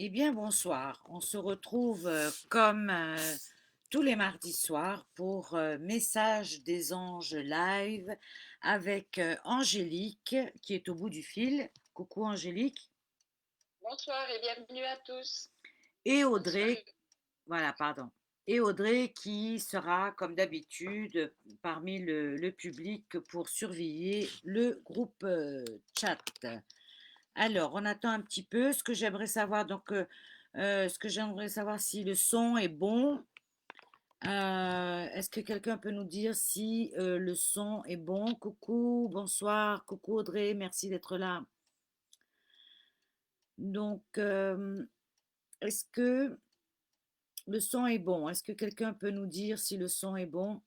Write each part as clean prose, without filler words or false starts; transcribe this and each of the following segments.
Eh bien, bonsoir. On se retrouve comme tous les mardis soirs pour Message des anges live avec Angélique qui est au bout du fil. Coucou Angélique. Bonsoir et bienvenue à tous. Et Bonsoir. Audrey, voilà, pardon. Et Audrey qui sera comme d'habitude parmi le public pour surveiller le groupe chat. Alors, on attend un petit peu. Ce que j'aimerais savoir si le son est bon. Est-ce que quelqu'un peut nous dire si le son est bon? Coucou, bonsoir, coucou Audrey, merci d'être là. Donc, est-ce que le son est bon? Est-ce que quelqu'un peut nous dire si le son est bon?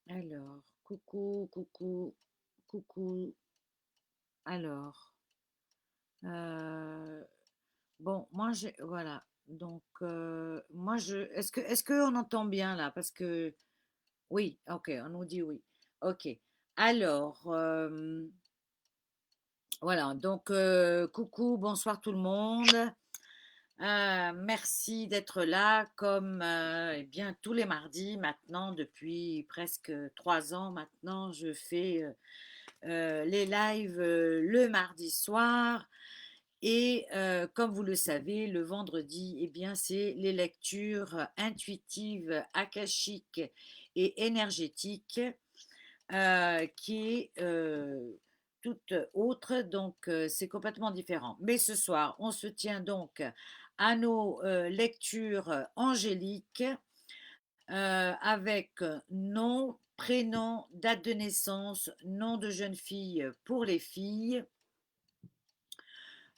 Alors, coucou, coucou, coucou. Alors, euh, bon, voilà. Donc, est-ce que on entend bien là? Parce que, oui, ok, on nous dit oui. Ok. Alors, voilà. Donc, coucou, bonsoir tout le monde. Merci d'être là, comme eh bien tous les mardis maintenant, depuis presque 3 ans maintenant, je fais les lives le mardi soir. Et comme vous le savez, le vendredi, eh bien, c'est les lectures intuitives, akashiques et énergétiques qui est toute autre, donc c'est complètement différent. Mais ce soir, on se tient donc à nos lectures angéliques avec nom, prénom, date de naissance, nom de jeune fille pour les filles.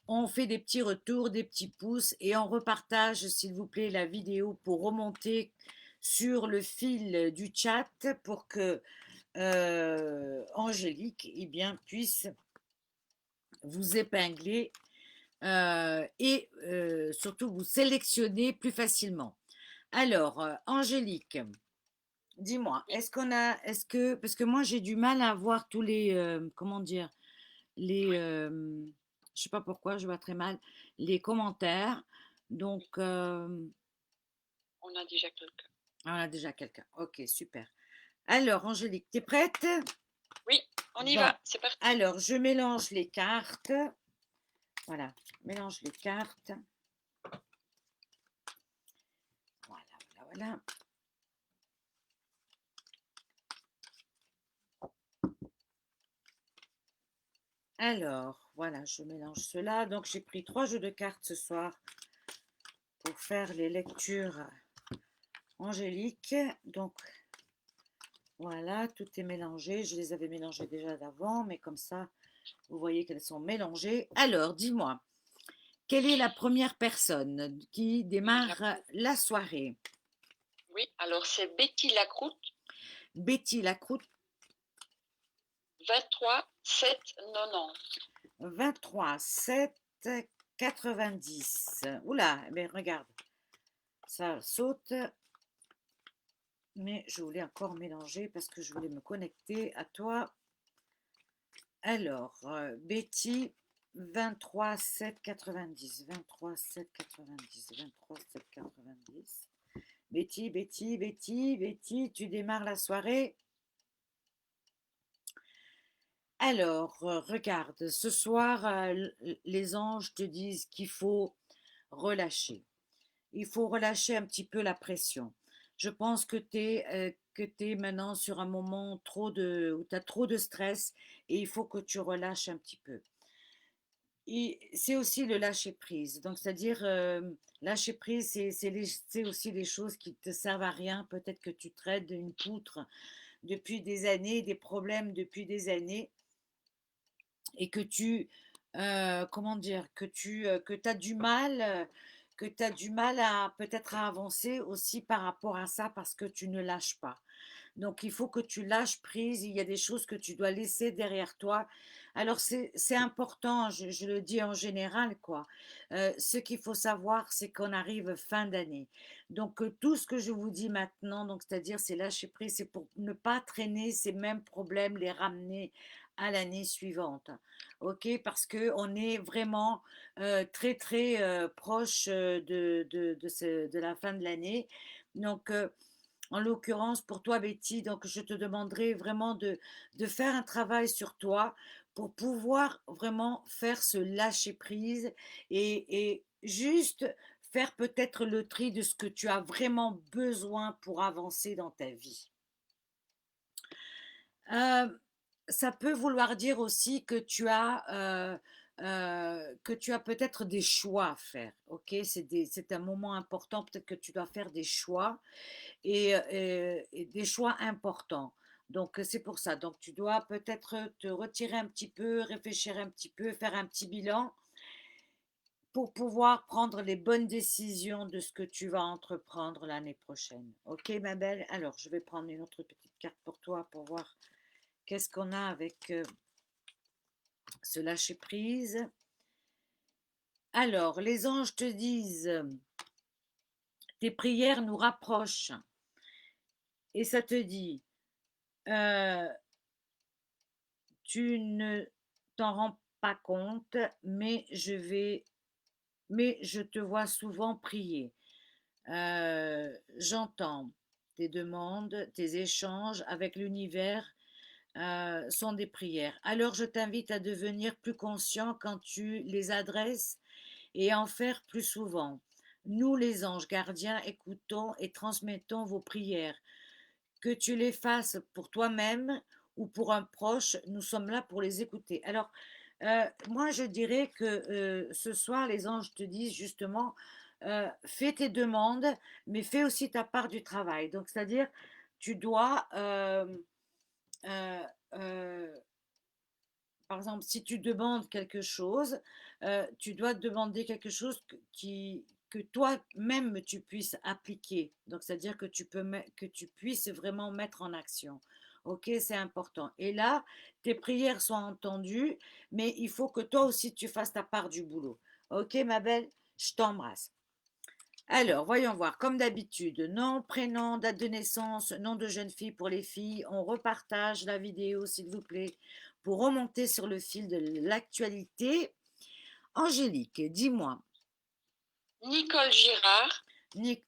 On fait des petits retours, des petits pouces et on repartage, s'il vous plaît, la vidéo pour remonter sur le fil du chat pour que Angélique eh bien, puisse vous épingler et surtout vous sélectionner plus facilement. Alors, Angélique, dis-moi, Oui, parce que moi j'ai du mal à voir tous les, comment dire, les, oui, je sais pas pourquoi, je vois très mal les commentaires. Donc, oui. On a déjà quelqu'un. on a déjà quelqu'un. Ok, super. Alors, Angélique, t'es prête? Oui, on y Bon, va, c'est parti. alors je mélange les cartes. Voilà, mélange les cartes. Voilà, voilà, voilà. Alors, voilà, je mélange cela. Donc, j'ai pris 3 jeux de cartes ce soir pour faire les lectures angéliques. Donc, voilà, tout est mélangé. Je les avais mélangés déjà d'avant, mais comme ça, vous voyez qu'elles sont mélangées. Alors, dis-moi, quelle est la première personne qui La- démarre la soirée? Oui, alors c'est Betty Lacroute, Betty Lacroute, 23 7 90. 23 7 90. Oula, mais regarde, ça saute. Mais je voulais encore mélanger parce que je voulais me connecter à toi. Alors, Betty, 23 7 90, 23 7 90, 23 7 90. Betty, Betty, Betty, Betty, tu démarres la soirée. Alors, regarde, ce soir, les anges te disent qu'il faut relâcher. Il faut relâcher un petit peu la pression. Je pense que tu maintenant sur un moment où tu as trop de stress et il faut que tu relâches un petit peu. Et c'est aussi le lâcher prise. Donc, c'est-à-dire, lâcher prise, c'est aussi les choses qui te servent à rien. Peut-être que tu traites une poutre depuis des années, des problèmes depuis des années, et que comment dire, que tu as du mal, que tu as du mal à peut-être à avancer aussi par rapport à ça parce que tu ne lâches pas. Donc, il faut que tu lâches prise. Il y a des choses que tu dois laisser derrière toi. Alors, c'est important, je le dis en général, quoi. Ce qu'il faut savoir, c'est qu'on arrive fin d'année. Donc, tout ce que je vous dis maintenant, donc, c'est-à-dire, c'est lâcher prise, c'est pour ne pas traîner ces mêmes problèmes, les ramener à l'année suivante. OK? Parce que on est vraiment très, très proche de la fin de l'année. Donc, en l'occurrence, pour toi, Betty, donc je te demanderai vraiment de faire un travail sur toi pour pouvoir vraiment faire ce lâcher prise et juste faire peut-être le tri de ce que tu as vraiment besoin pour avancer dans ta vie. Euh, Ça peut vouloir dire aussi que tu as peut-être des choix à faire. Ok, c'est un moment important. Peut-être que tu dois faire des choix et des choix importants. Donc c'est pour ça. Donc tu dois peut-être te retirer un petit peu, réfléchir un petit peu, faire un petit bilan pour pouvoir prendre les bonnes décisions de ce que tu vas entreprendre l'année prochaine. Ok, ma belle? Alors, je vais prendre une autre petite carte pour toi pour voir qu'est-ce qu'on a avec ce lâcher prise. Alors, les anges te disent, tes prières nous rapprochent. Et ça te dit, euh, tu ne t'en rends pas compte, mais je te vois souvent prier. J'entends tes demandes, tes échanges avec l'univers sont des prières. Alors je t'invite à devenir plus conscient quand tu les adresses et à en faire plus souvent. Nous, les anges gardiens, écoutons et transmettons vos prières. Que tu les fasses pour toi-même ou pour un proche, nous sommes là pour les écouter. Alors, moi, je dirais que ce soir, les anges te disent justement, fais tes demandes, mais fais aussi ta part du travail. Donc, c'est-à-dire, tu dois, euh, euh, par exemple, si tu demandes quelque chose, tu dois demander quelque chose que toi-même tu puisses appliquer. Donc, c'est-à-dire que que tu puisses vraiment mettre en action. Ok, c'est important. Et là, tes prières sont entendues, mais il faut que toi aussi tu fasses ta part du boulot. Ok, ma belle, je t'embrasse. Alors, voyons voir, comme d'habitude, nom, prénom, date de naissance, nom de jeune fille pour les filles. On repartage la vidéo, s'il vous plaît, pour remonter sur le fil de l'actualité. Angélique, dis-moi, Nicole Girard,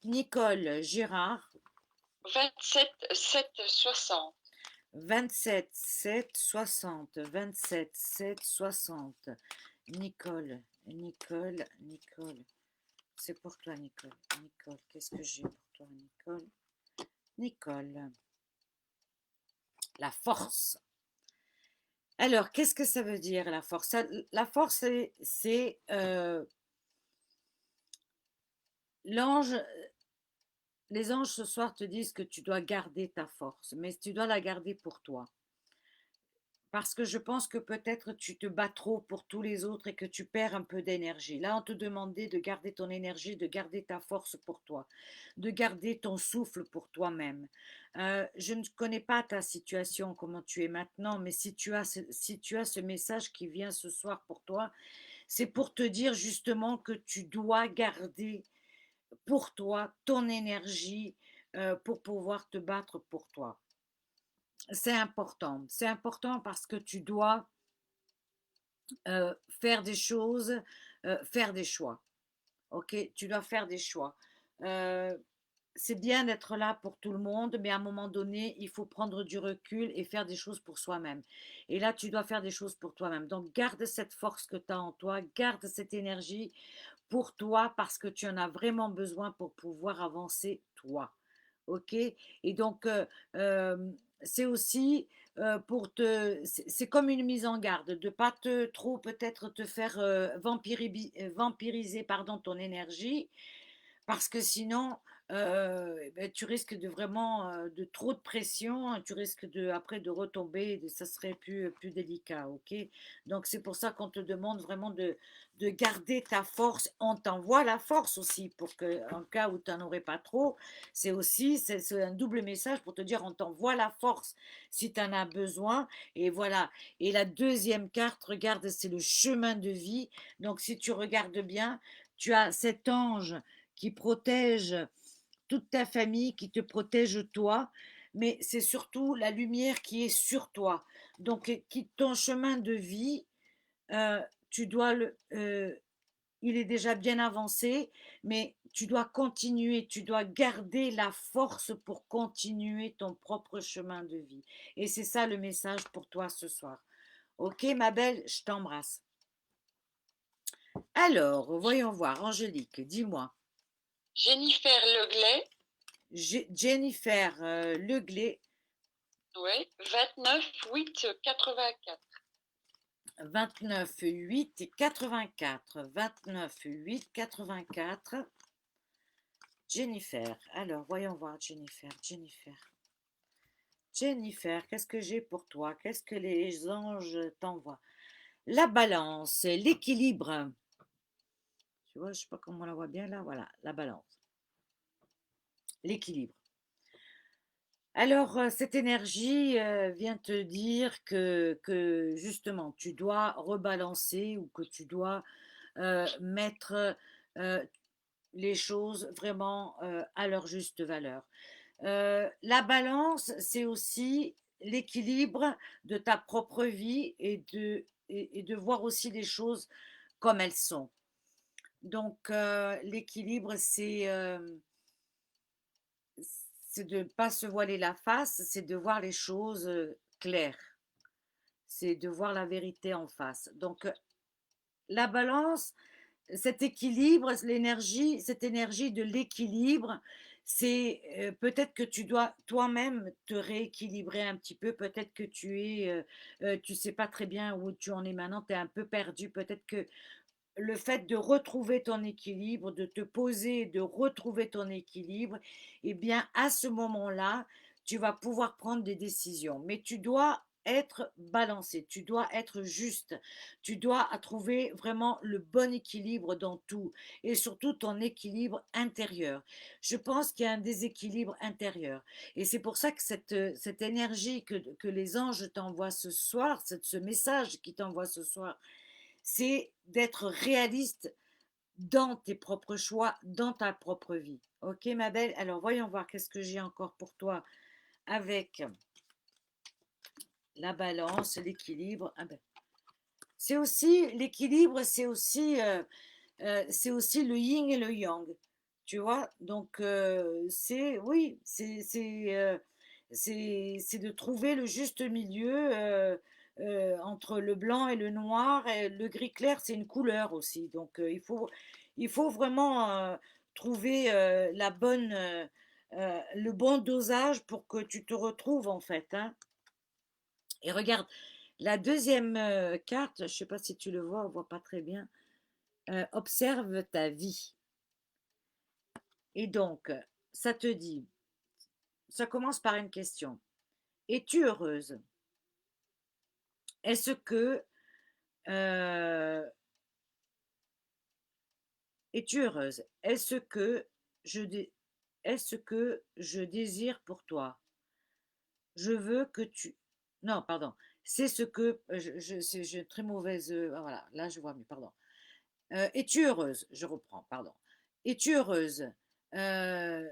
Nicole Girard, 27 7 60. 27 7 60, 27 7 60. Nicole. C'est pour toi, Nicole. Nicole, qu'est-ce que j'ai pour toi, Nicole? Nicole, la force. Alors, qu'est-ce que ça veut dire la force? La force, l'ange, les anges ce soir te disent que tu dois garder ta force, mais tu dois la garder pour toi. Parce que je pense que peut-être tu te bats trop pour tous les autres et que tu perds un peu d'énergie. Là, on te demandait de garder ton énergie, de garder ta force pour toi, de garder ton souffle pour toi-même. Je ne connais pas ta situation, comment tu es maintenant, mais si tu as ce message qui vient ce soir pour toi, c'est pour te dire justement que tu dois garder pour toi ton énergie pour pouvoir te battre pour toi. C'est important. C'est important parce que tu dois faire des choses, faire des choix. Ok, tu dois faire des choix. Euh, c'est bien d'être là pour tout le monde, mais à un moment donné, il faut prendre du recul et faire des choses pour soi-même. Et là, tu dois faire des choses pour toi-même. Donc, garde cette force que tu as en toi, garde cette énergie pour toi parce que tu en as vraiment besoin pour pouvoir avancer toi. OK? Et donc, c'est aussi c'est comme une mise en garde, de ne pas te trop peut-être te faire vampiriser pardon, ton énergie parce que sinon, beh, tu risques de vraiment, de trop de pression, hein, tu risques après de retomber, ça serait plus délicat, OK? Donc c'est pour ça qu'on te demande vraiment de garder ta force. On t'envoie la force aussi pour que, en cas où tu en aurais pas trop, c'est un double message pour te dire: «On t'envoie la force si tu en as besoin» et voilà. Et la deuxième carte, regarde, c'est le chemin de vie. Donc si tu regardes bien, tu as cet ange qui protège toute ta famille, qui te protège toi. mais c'est surtout la lumière qui est sur toi. Donc, ton chemin de vie, euh, tu dois il est déjà bien avancé, mais tu dois continuer, tu dois garder la force pour continuer ton propre chemin de vie. Et c'est ça le message pour toi ce soir. Ok, ma belle, je t'embrasse. Alors, voyons voir, Angélique, dis-moi. Jennifer Leglay, Jennifer Leglay, ouais, 29 8 84. 29 8 84. 29 8 84. Jennifer. Alors, voyons voir, Jennifer. Jennifer, qu'est-ce que j'ai pour toi? Qu'est-ce que les anges t'envoient? La balance, l'équilibre. Tu vois, je ne sais pas comment on la voit bien là. Voilà, la balance. L'équilibre. Alors, cette énergie vient te dire que justement, tu dois rebalancer ou que tu dois mettre euh, les choses vraiment à leur juste valeur. La balance, c'est aussi l'équilibre de ta propre vie et de voir aussi les choses comme elles sont. Donc, l'équilibre, c'est de ne pas se voiler la face, c'est de voir les choses claires, c'est de voir la vérité en face. Donc, la balance, cet équilibre, l'énergie, cette énergie de l'équilibre, c'est peut-être que tu dois toi-même te rééquilibrer un petit peu. Peut-être que tu sais pas très bien où tu en es maintenant, tu es un peu perdu. Peut-être que le fait de retrouver ton équilibre, de te poser, de retrouver ton équilibre, eh bien, à ce moment-là, tu vas pouvoir prendre des décisions. Mais tu dois être balancé, tu dois être juste, tu dois trouver vraiment le bon équilibre dans tout et surtout ton équilibre intérieur. Je pense qu'il y a un déséquilibre intérieur et c'est pour ça que cette énergie que les anges t'envoient ce soir, ce message qui t'envoie ce soir, c'est d'être réaliste dans tes propres choix, dans ta propre vie. Ok, ma belle? Alors, voyons voir qu'est-ce que j'ai encore pour toi avec la balance, l'équilibre. Ah ben, c'est aussi l'équilibre, c'est aussi le yin et le yang. Tu vois? Donc, oui, c'est de trouver le juste milieu entre le blanc et le noir. Et le gris clair, c'est une couleur aussi. Donc, il faut vraiment trouver le bon dosage pour que tu te retrouves en fait, hein. Et regarde, la deuxième carte, je ne sais pas si tu le vois, on ne voit pas très bien. Observe ta vie. Et donc, ça te dit, ça commence par une question. Es-tu heureuse? Est-ce que euh, es-tu heureuse? Est-ce que je désire pour toi? Je veux que tu non, pardon. C'est ce que j'ai une très mauvaise voilà, là je vois mieux, pardon. Es-tu heureuse? Je reprends, pardon. Es-tu heureuse? Euh,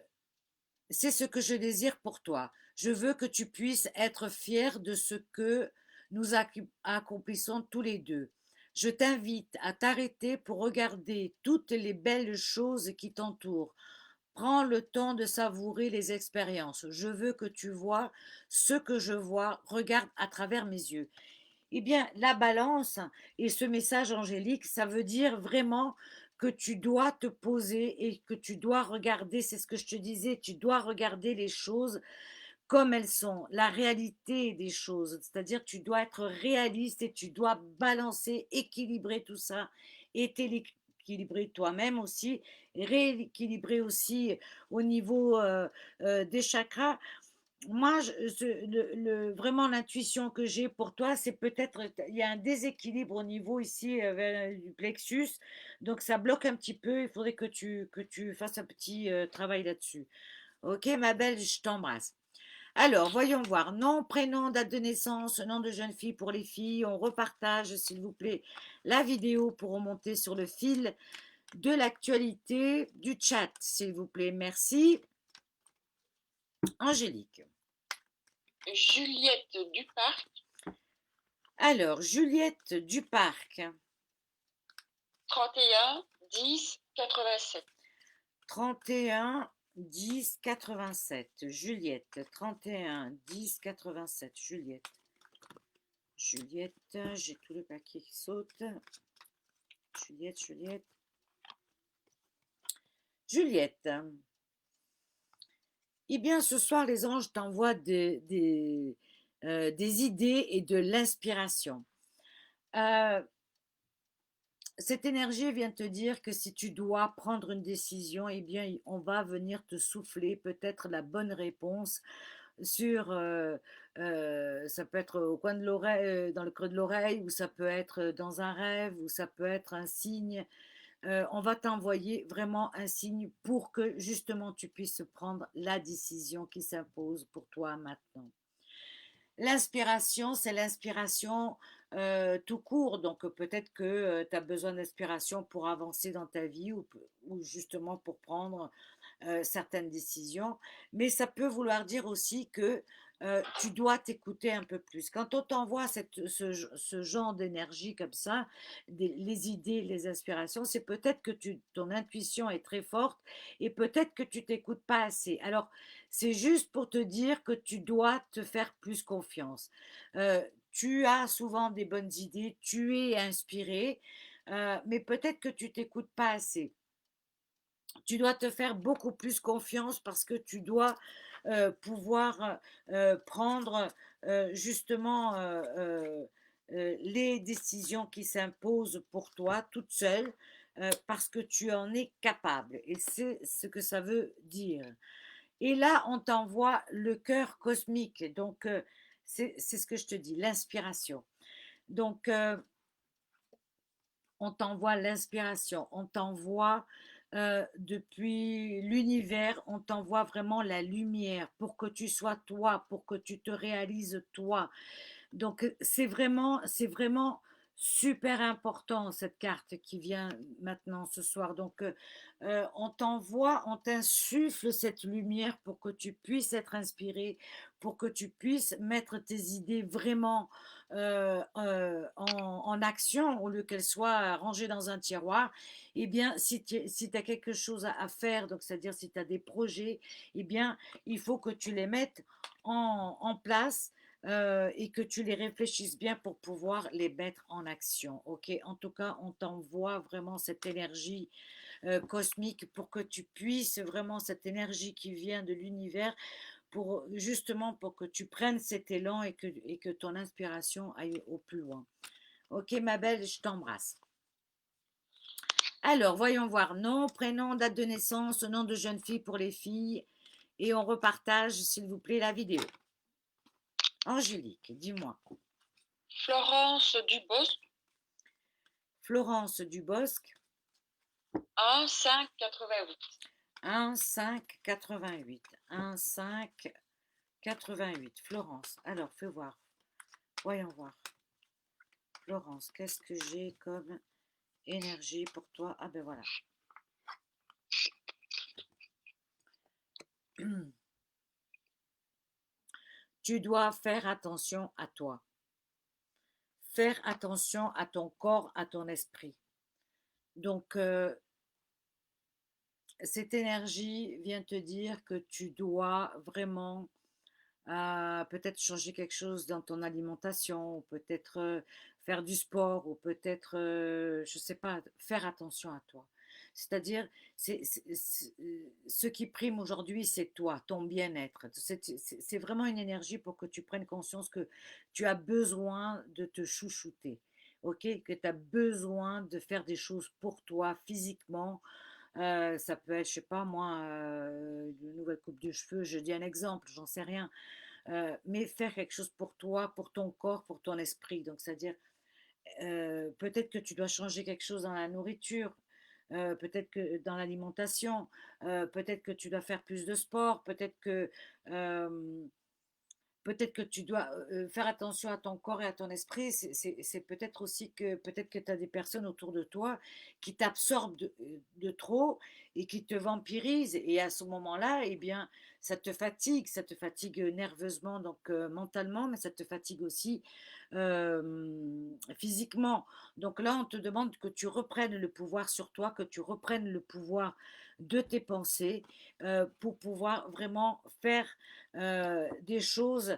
C'est ce que je désire pour toi. Je veux que tu puisses être fier de ce que nous accomplissons tous les deux. Je t'invite à t'arrêter pour regarder toutes les belles choses qui t'entourent. Prends le temps de savourer les expériences. Je veux que tu vois ce que je vois. Regarde à travers mes yeux. Eh bien, la balance et ce message angélique, ça veut dire vraiment que tu dois te poser et que tu dois regarder, c'est ce que je te disais, tu dois regarder les choses comme elles sont, la réalité des choses. C'est-à-dire, tu dois être réaliste et tu dois balancer, équilibrer tout ça et t'équilibrer toi-même aussi, rééquilibrer aussi au niveau des chakras. Moi, vraiment l'intuition que j'ai pour toi, c'est peut-être il y a un déséquilibre au niveau ici du plexus, donc ça bloque un petit peu. Il faudrait que tu fasses un petit travail là-dessus. Ok, ma belle, je t'embrasse. Alors, voyons voir. Nom, prénom, date de naissance, nom de jeune fille pour les filles. On repartage, s'il vous plaît, la vidéo pour remonter sur le fil de l'actualité du chat, s'il vous plaît. Merci. Angélique. Juliette Duparc, Alors, Juliette Duparc, 31 10 87. 31 10 87. Juliette, 31 10 87. Juliette. Juliette, j'ai tout le paquet qui saute. Juliette, Juliette. Juliette. Eh bien, ce soir, les anges t'envoient des idées et de l'inspiration. Cette énergie vient te dire que si tu dois prendre une décision, eh bien, on va venir te souffler peut-être la bonne réponse sur, ça peut être au coin de l'oreille, dans le creux de l'oreille, ou ça peut être dans un rêve, ou ça peut être un signe. On va t'envoyer vraiment un signe pour que justement tu puisses prendre la décision qui s'impose pour toi maintenant. L'inspiration, c'est l'inspiration tout court. Donc peut-être que tu as besoin d'inspiration pour avancer dans ta vie ou justement pour prendre certaines décisions. Mais ça peut vouloir dire aussi que tu dois t'écouter un peu plus. Quand on t'envoie ce genre d'énergie comme ça, les idées, les inspirations, c'est peut-être que ton intuition est très forte et peut-être que tu t'écoutes pas assez. Alors, c'est juste pour te dire que tu dois te faire plus confiance. Tu as souvent des bonnes idées, tu es inspiré, mais peut-être que tu t'écoutes pas assez. Tu dois te faire beaucoup plus confiance parce que tu dois pouvoir prendre justement les décisions qui s'imposent pour toi toute seule parce que tu en es capable. Et c'est ce que ça veut dire. Et là, on t'envoie le cœur cosmique. Donc, c'est ce que je te dis, l'inspiration. Donc, on t'envoie l'inspiration, on t'envoie depuis l'univers, on t'envoie vraiment la lumière pour que tu sois toi, pour que tu te réalises toi. Donc c'est vraiment super important cette carte qui vient maintenant ce soir. Donc on t'envoie, on t'insuffle cette lumière pour que tu puisses être inspiré, pour que tu puisses mettre tes idées vraiment en action au lieu qu'elles soient rangées dans un tiroir. Eh bien, si tu as quelque chose à faire, donc c'est-à-dire si tu as des projets, eh bien, il faut que tu les mettes en place et que tu les réfléchisses bien pour pouvoir les mettre en action. Ok, en tout cas, on t'envoie vraiment cette énergie cosmique pour que tu puisses vraiment cette énergie qui vient de l'univers pour justement pour que tu prennes cet élan et que ton inspiration aille au plus loin. Ok, ma belle, je t'embrasse. Alors, voyons voir. Nom, prénom, date de naissance, nom de jeune fille pour les filles. Et on repartage, s'il vous plaît, la vidéo. Angélique, dis-moi. Florence Dubosc, Florence Dubosc, 1 5 88. 1 5 88. 1 5 88. Florence. Alors, fais voir. Voyons voir. Florence, qu'est-ce que j'ai comme énergie pour toi? Ah ben voilà. Tu dois faire attention à toi. Faire attention à ton corps, à ton esprit. Donc, cette énergie vient te dire que tu dois vraiment peut-être changer quelque chose dans ton alimentation, ou peut-être faire du sport, ou peut-être, je ne sais pas, faire attention à toi. C'est-à-dire, ce qui prime aujourd'hui, c'est toi, ton bien-être. C'est vraiment une énergie pour que tu prennes conscience que tu as besoin de te chouchouter, ok? Que tu as besoin de faire des choses pour toi physiquement. Ça peut être, je sais pas moi, une nouvelle coupe de cheveux, je dis un exemple, j'en sais rien. Mais faire quelque chose pour toi, pour ton corps, pour ton esprit. Donc, c'est-à-dire, peut-être que tu dois changer quelque chose dans la nourriture, peut-être que dans l'alimentation, peut-être que tu dois faire plus de sport, peut-être que peut-être que tu dois faire attention à ton corps et à ton esprit. C'est peut-être aussi que peut-être que tu as des personnes autour de toi qui t'absorbent de trop et qui te vampirisent. Et à ce moment-là, eh bien, ça te fatigue nerveusement, donc mentalement, mais ça te fatigue aussi physiquement. Donc là, on te demande que tu reprennes le pouvoir sur toi, que tu reprennes le pouvoir de tes pensées pour pouvoir vraiment faire des choses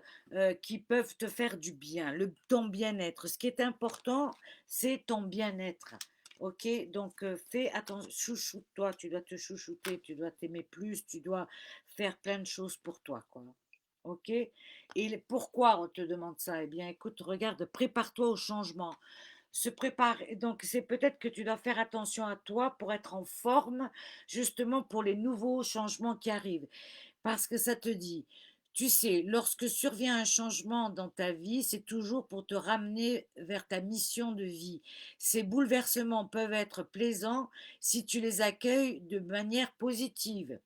qui peuvent te faire du bien, ton bien-être. Ce qui est important, c'est ton bien-être. Ok, donc fais attention, chouchoute-toi, tu dois te chouchouter, tu dois t'aimer plus, tu dois faire plein de choses pour toi, quoi. Ok, et pourquoi on te demande ça? Eh bien, écoute, regarde, prépare-toi au changement. Se prépare. Donc, c'est peut-être que tu dois faire attention à toi pour être en forme, justement pour les nouveaux changements qui arrivent. Parce que ça te dit, tu sais, lorsque survient un changement dans ta vie, c'est toujours pour te ramener vers ta mission de vie. Ces bouleversements peuvent être plaisants si tu les accueilles de manière positive.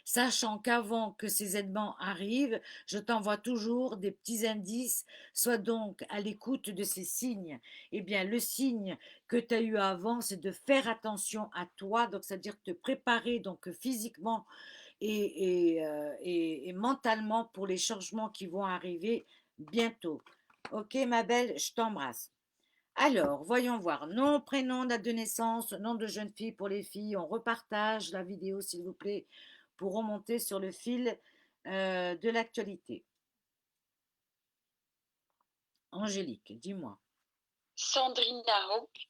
Sachant qu'avant que ces événements arrivent, je t'envoie toujours des petits indices, sois donc à l'écoute de ces signes. Eh bien, le signe que tu as eu avant, c'est de faire attention à toi, donc c'est-à-dire te préparer donc physiquement et mentalement pour les changements qui vont arriver bientôt. Ok, ma belle, je t'embrasse. Alors, voyons voir. Nom, prénom, date de naissance, nom de jeune fille pour les filles. On repartage la vidéo, s'il vous plaît, pour remonter sur le fil de l'actualité. Angélique, dis-moi. Sandrina Hawk,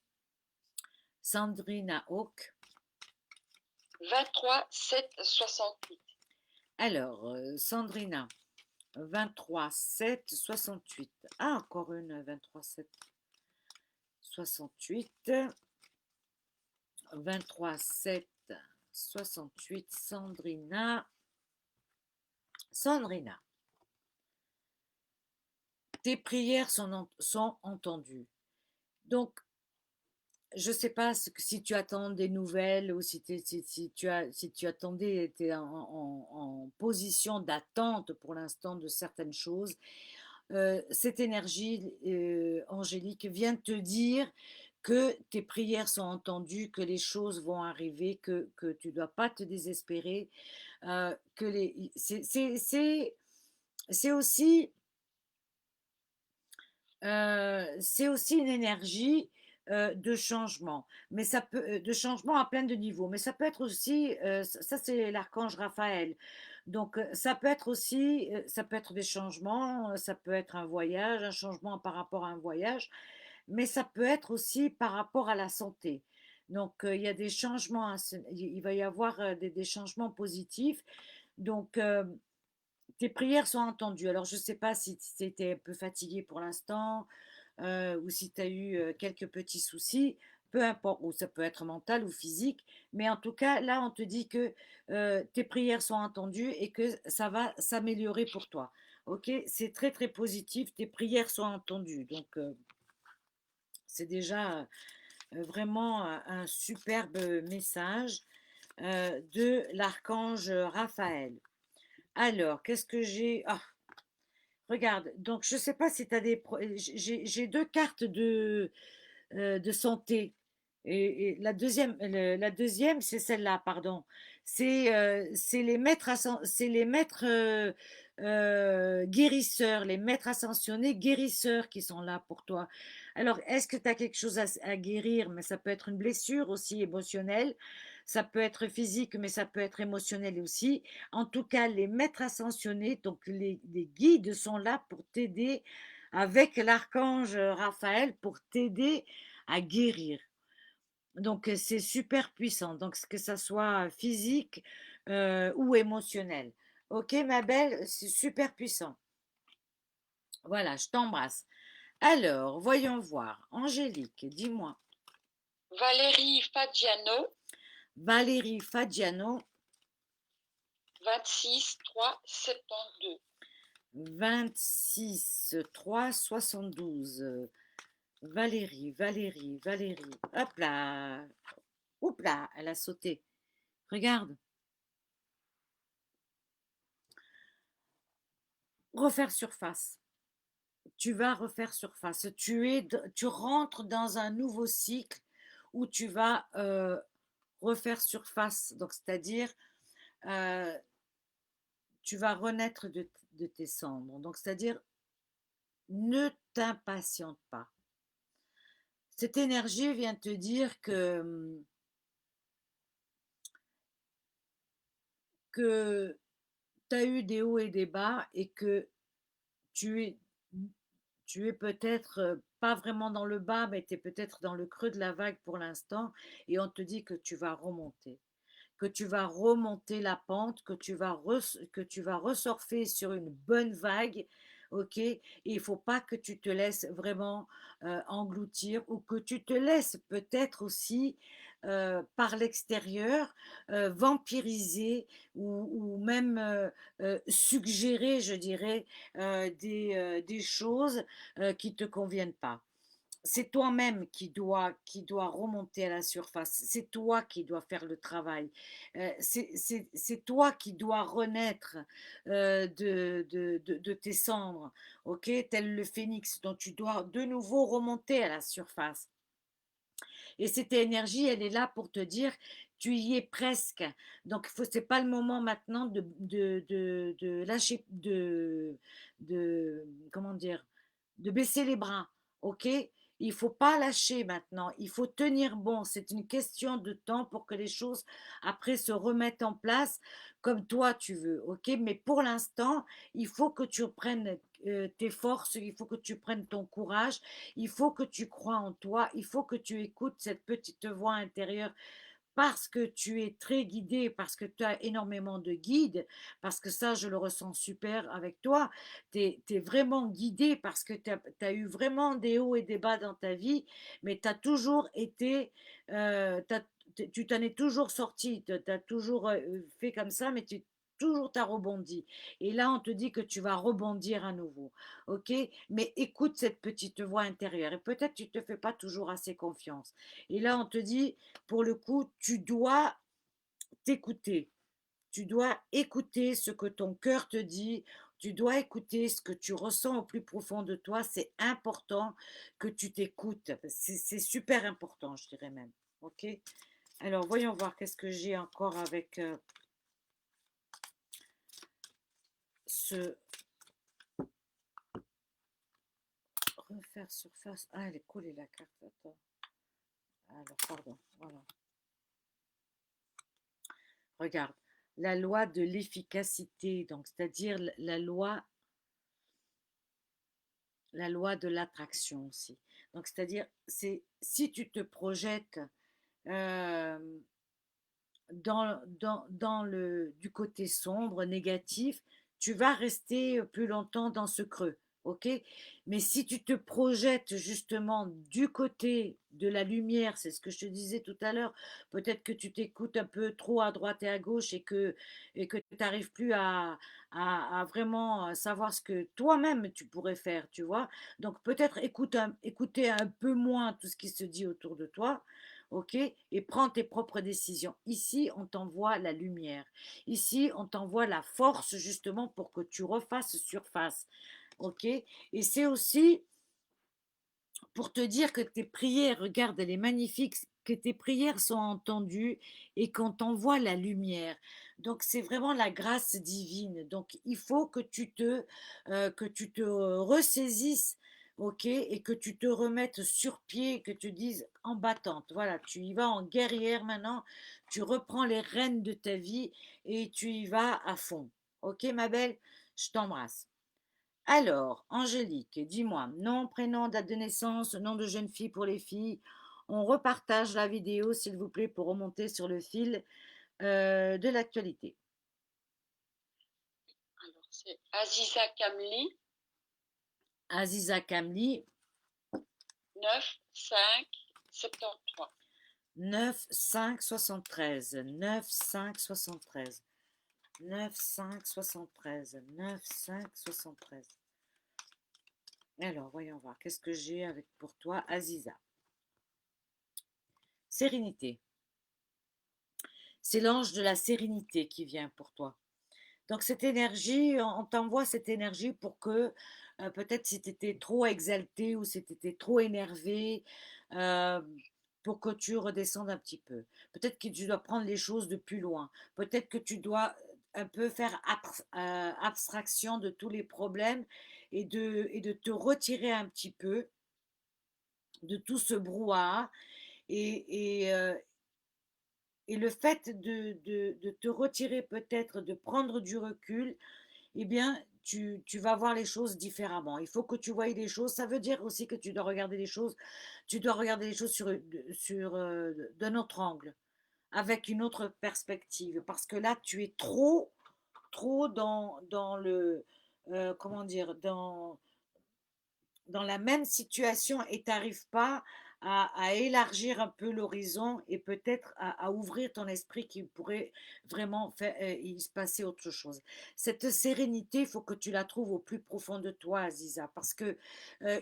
Sandrina Hawk. 23 7 68. Alors, Sandrina, 23 7 68. Ah, encore une 23 7 68. 23 7 68. Sandrina. Sandrina. Tes prières sont entendues. Donc, je ne sais pas si tu attends des nouvelles ou si tu attendais, tu es en position d'attente pour l'instant de certaines choses. Cette énergie angélique vient te dire que tes prières sont entendues, que les choses vont arriver, que tu ne dois pas te désespérer, que c'est aussi c'est aussi une énergie de changement, mais ça peut de changement à plein de niveaux, mais ça peut être aussi ça c'est l'archange Raphaël. Donc ça peut être aussi ça peut être des changements, ça peut être un voyage, un changement par rapport à un voyage, mais ça peut être aussi par rapport à la santé. Donc il y a des changements, il va y avoir des changements positifs. Donc tes prières sont entendues. Alors, je ne sais pas si tu étais un peu fatigué pour l'instant ou si tu as eu quelques petits soucis, peu importe, ou ça peut être mental ou physique, mais en tout cas, là, on te dit que tes prières sont entendues et que ça va s'améliorer pour toi. Ok, c'est très très positif, tes prières sont entendues. Donc, c'est déjà vraiment un superbe message de l'archange Raphaël. Alors, qu'est-ce que j'ai? Ah, regarde, donc je ne sais pas si tu as j'ai deux cartes de santé. Et la deuxième, c'est celle-là, pardon. C'est les maîtres, c'est les maîtres guérisseurs, les maîtres ascensionnés guérisseurs qui sont là pour toi. Alors, est-ce que tu as quelque chose à guérir? Mais ça peut être une blessure aussi émotionnelle, ça peut être physique, mais ça peut être émotionnel aussi. En tout cas, les maîtres ascensionnés, donc les guides sont là pour t'aider avec l'archange Raphaël pour t'aider à guérir. Donc c'est super puissant, donc que ça soit physique ou émotionnel. Ok ma belle, c'est super puissant. Voilà, je t'embrasse. Alors, voyons voir. Angélique, dis-moi. Valérie Faggiano, Valérie Faggiano, 26 3 72. 26 3 72. Valérie. Hop là. Oups là, elle a sauté. Regarde. refaire surface. Tu vas refaire surface. Tu rentres dans un nouveau cycle où tu vas refaire surface. Donc, c'est-à-dire, euh, tu vas renaître de tes cendres. Donc, c'est-à-dire, ne t'impatiente pas. Cette énergie vient te dire que tu as eu des hauts et des bas et que tu es, tu es peut-être pas vraiment dans le bas, mais tu es peut-être dans le creux de la vague pour l'instant et on te dit que tu vas remonter. Que tu vas remonter la pente, que tu vas ressurfer sur une bonne vague, ok? Et il ne faut pas que tu te laisses vraiment engloutir ou que tu te laisses peut-être aussi par l'extérieur vampiriser ou même suggérer, je dirais, des choses qui ne te conviennent pas. C'est toi-même qui doit remonter à la surface. C'est toi qui dois faire le travail. C'est toi qui dois renaître de tes cendres, ok? Tel le phénix, dont tu dois de nouveau remonter à la surface. Et cette énergie, elle est là pour te dire, tu y es presque. Donc, c'est pas le moment maintenant de lâcher, comment dire, de baisser les bras. OK? Il faut pas lâcher maintenant. Il faut tenir bon. C'est une question de temps pour que les choses après se remettent en place comme toi tu veux. OK? Mais pour l'instant, il faut que tu prennes tes forces, il faut que tu prennes ton courage, il faut que tu crois en toi, il faut que tu écoutes cette petite voix intérieure parce que tu es très guidé, parce que tu as énormément de guides, parce que ça, je le ressens super avec toi. Tu es vraiment guidé parce que tu as eu vraiment des hauts et des bas dans ta vie, mais tu as toujours été, tu t'en es toujours sorti, tu as toujours fait comme ça, mais tu toujours t'as rebondi. Et là, on te dit que tu vas rebondir à nouveau. OK? Mais écoute cette petite voix intérieure. Et peut-être tu ne te fais pas toujours assez confiance. Et là, on te dit, pour le coup, tu dois t'écouter. Tu dois écouter ce que ton cœur te dit. Tu dois écouter ce que tu ressens au plus profond de toi. C'est important que tu t'écoutes. C'est super important, je dirais même. OK? Alors, voyons voir qu'est-ce que j'ai encore avec ce refaire surface. Ah, elle est collée la carte. Attends. Alors, pardon. Voilà. Regarde. La loi de l'efficacité, donc c'est-à-dire la loi de l'attraction aussi. Donc, c'est-à-dire, c'est si tu te projettes euh, dans du côté sombre, négatif, tu vas rester plus longtemps dans ce creux. OK? Mais si tu te projettes justement du côté de la lumière, c'est ce que je te disais tout à l'heure, peut-être que tu t'écoutes un peu trop à droite et à gauche et que tu n'arrives plus à vraiment savoir ce que toi-même tu pourrais faire, tu vois. Donc peut-être écouter un peu moins tout ce qui se dit autour de toi, ok? Et prends tes propres décisions. Ici, on t'envoie la lumière. Ici, on t'envoie la force justement pour que tu refasses surface, ok? Et c'est aussi pour te dire que tes prières, regarde, elle est magnifique, que tes prières sont entendues et qu'on t'envoie la lumière. Donc c'est vraiment la grâce divine. Donc il faut que tu te ressaisisses, ok, et que tu te remettes sur pied, que tu dises en battante. Voilà, tu y vas en guerrière maintenant. Tu reprends les rênes de ta vie et tu y vas à fond. Ok, ma belle, je t'embrasse. Alors, Angélique, dis-moi, nom, prénom, date de naissance, nom de jeune fille pour les filles. On repartage la vidéo, s'il vous plaît, pour remonter sur le fil de l'actualité. Alors, c'est Aziza Kamli, Aziza Kamli, 9 5 73. 9 5 73, 9 5 73, 9 5 73, 9 5 73. Alors, voyons voir, qu'est-ce que j'ai avec pour toi, Aziza? Sérénité. C'est l'ange de la sérénité qui vient pour toi. Donc cette énergie, on t'envoie cette énergie pour que peut-être si tu étais trop exalté ou si tu étais trop énervé, euh, pour que tu redescendes un petit peu. Peut-être que tu dois prendre les choses de plus loin. Peut-être que tu dois un peu faire abstraction de tous les problèmes et de te retirer un petit peu de tout ce brouhaha. Et, et, euh, et le fait de te retirer peut-être, de prendre du recul, eh bien, tu vas voir les choses différemment. Il faut que tu voies les choses. Ça veut dire aussi que tu dois regarder les choses d'un autre angle, avec une autre perspective. Parce que là, tu es trop dans le, comment dire, dans la même situation et tu n'arrives pas à élargir un peu l'horizon et peut-être à ouvrir ton esprit qui pourrait vraiment faire, il se passer autre chose. Cette sérénité, il faut que tu la trouves au plus profond de toi, Aziza, parce que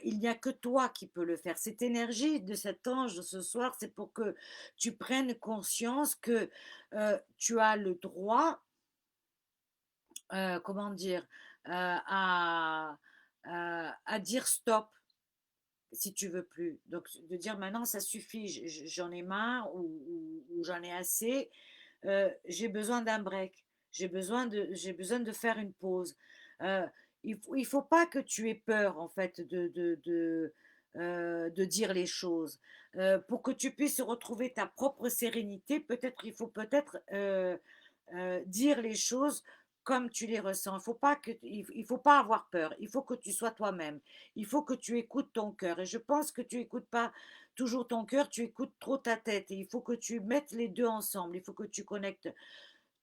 il n'y a que toi qui peux le faire. Cette énergie de cet ange de ce soir, c'est pour que tu prennes conscience que tu as le droit, comment dire, à dire stop si tu veux plus. Donc, de dire maintenant, ça suffit, j'en ai marre ou j'en ai assez, j'ai besoin d'un break, j'ai besoin de faire une pause. Euh, il faut pas que tu aies peur, en fait, de dire les choses. Pour que tu puisses retrouver ta propre sérénité, peut-être il faut peut-être dire les choses comme tu les ressens. Il faut pas avoir peur. Il faut que tu sois toi-même. Il faut que tu écoutes ton cœur. Et je pense que tu écoutes pas toujours ton cœur, tu écoutes trop ta tête. Et il faut que tu mettes les deux ensemble. Il faut que tu connectes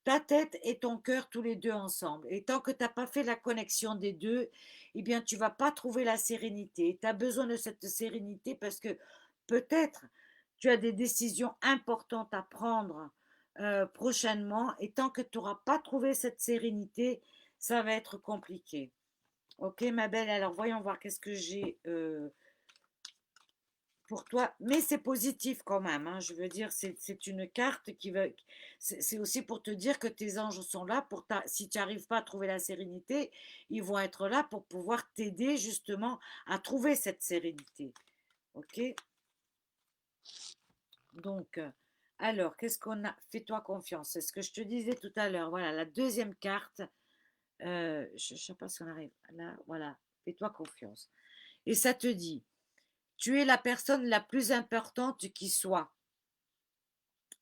ta tête et ton cœur tous les deux ensemble. Et tant que tu n'as pas fait la connexion des deux, eh bien, tu vas pas trouver la sérénité. Tu as besoin de cette sérénité parce que peut-être tu as des décisions importantes à prendre prochainement. Et tant que tu n'auras pas trouvé cette sérénité, ça va être compliqué. Ok, ma belle, alors voyons voir qu'est-ce que j'ai pour toi, mais c'est positif quand même, hein. Je veux dire, c'est une carte qui va. C'est aussi pour te dire que tes anges sont là pour si tu n'arrives pas à trouver la sérénité, ils vont être là pour pouvoir t'aider justement à trouver cette sérénité. Ok? Donc, alors, qu'est-ce qu'on a? Fais-toi confiance. C'est ce que je te disais tout à l'heure. Voilà, la deuxième carte. Je ne sais pas si on arrive là. Voilà, fais-toi confiance. Et ça te dit, tu es la personne la plus importante qui soit.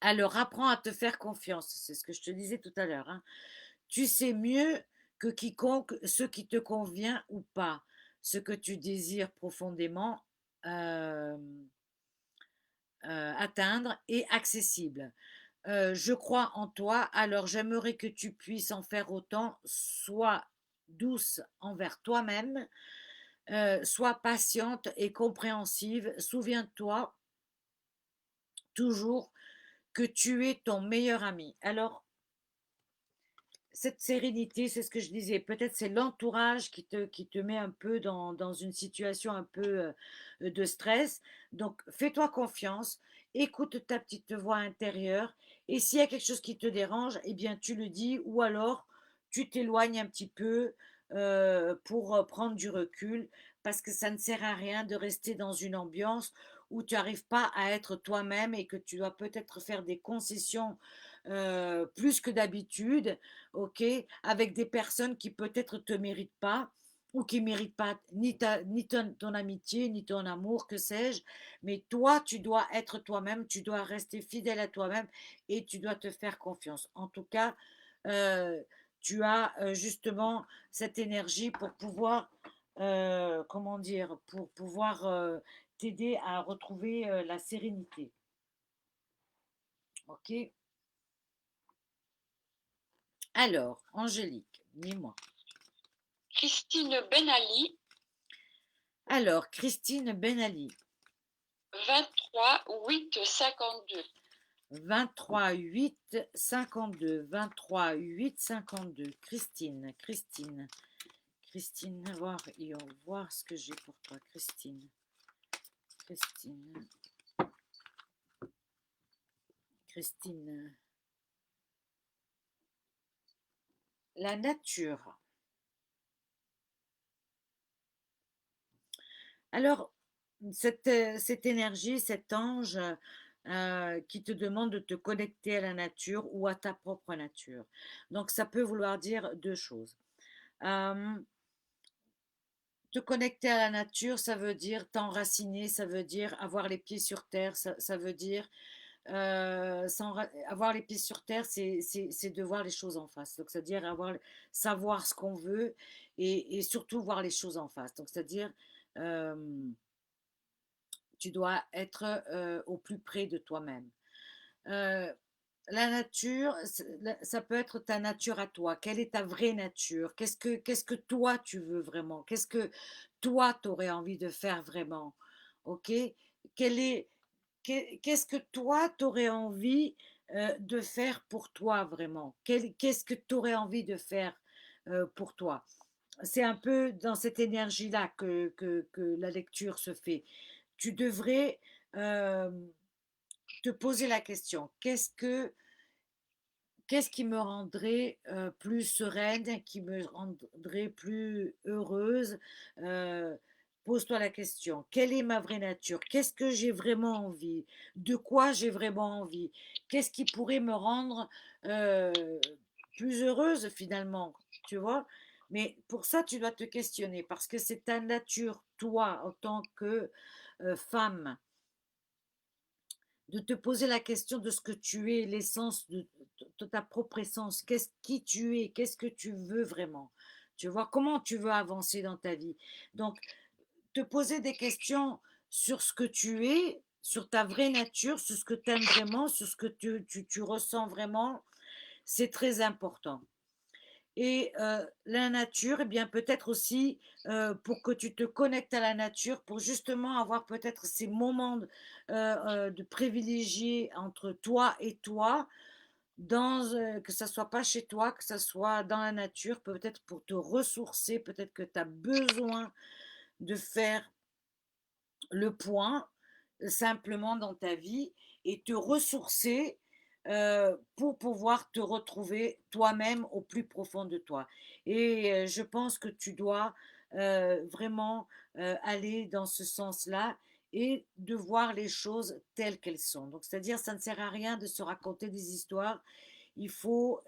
Alors, apprends à te faire confiance. C'est ce que je te disais tout à l'heure, hein. Tu sais mieux que quiconque ce qui te convient ou pas, ce que tu désires profondément euh, atteindre et accessible. Je crois en toi, alors j'aimerais que tu puisses en faire autant. Sois douce envers toi-même, sois patiente et compréhensive. Souviens-toi toujours que tu es ton meilleur ami. Alors, cette sérénité, c'est ce que je disais, peut-être c'est l'entourage qui te met un peu dans une situation un peu de stress. Donc, fais-toi confiance, écoute ta petite voix intérieure, et s'il y a quelque chose qui te dérange, eh bien, tu le dis, ou alors tu t'éloignes un petit peu pour prendre du recul, parce que ça ne sert à rien de rester dans une ambiance où tu n'arrives pas à être toi-même et que tu dois peut-être faire des concessions plus que d'habitude, ok, avec des personnes qui peut-être te méritent pas ou qui méritent pas ni ton amitié, ni ton amour, que sais-je, mais toi, tu dois être toi-même, tu dois rester fidèle à toi-même et tu dois te faire confiance. En tout cas, euh, tu as justement cette énergie pour pouvoir, comment dire, pour pouvoir t'aider à retrouver la sérénité. Ok. Alors, Angélique, dis-moi. Christine Benali, Alors, Christine Benali, 23 8 52. 23 8 52. Christine, voir ce que j'ai pour toi, Christine, Christine. la nature. Alors, cette énergie, cet ange qui te demande de te connecter à la nature ou à ta propre nature. Donc, ça peut vouloir dire deux choses. Euh, Te connecter à la nature, ça veut dire t'enraciner, ça veut dire avoir les pieds sur terre, ça veut dire avoir les pieds sur terre, c'est de voir les choses en face. Donc, c'est-à-dire savoir ce qu'on veut et surtout voir les choses en face. Donc, c'est-à-dire, euh, tu dois être au plus près de toi-même. Euh, la nature, ça peut être ta nature à toi. Quelle est ta vraie nature? Qu'est-ce que toi tu veux vraiment? Qu'est-ce que toi tu aurais envie de faire vraiment? Ok? Quel est, Qu'est-ce que toi tu aurais envie de faire pour toi vraiment? Qu'est-ce que tu aurais envie de faire pour toi? C'est un peu dans cette énergie-là que la lecture se fait. Tu devrais euh, te poser la question, qu'est-ce qui me rendrait plus sereine, qui me rendrait plus heureuse? Euh, Pose-toi la question, quelle est ma vraie nature? Qu'est-ce que j'ai vraiment envie? De quoi j'ai vraiment envie? Qu'est-ce qui pourrait me rendre euh, plus heureuse finalement? Tu vois? Mais pour ça, tu dois te questionner parce que c'est ta nature, toi, en tant que femme, de te poser la question de ce que tu es, l'essence de ta propre essence, qui tu es, qu'est-ce que tu veux vraiment, tu vois, comment tu veux avancer dans ta vie. Donc, te poser des questions sur ce que tu es, sur ta vraie nature, sur ce que tu aimes vraiment, sur ce que tu ressens vraiment, c'est très important. Et la nature, eh bien peut-être aussi pour que tu te connectes à la nature, pour justement avoir peut-être ces moments de privilégier entre toi et toi, que ça soit pas chez toi, que ça soit dans la nature, peut-être pour te ressourcer, peut-être que tu as besoin de faire le point simplement dans ta vie et te ressourcer pour pouvoir te retrouver toi-même au plus profond de toi. Et je pense que tu dois vraiment aller dans ce sens-là et de voir les choses telles qu'elles sont. Donc, c'est-à-dire, ça ne sert à rien de se raconter des histoires. Il faut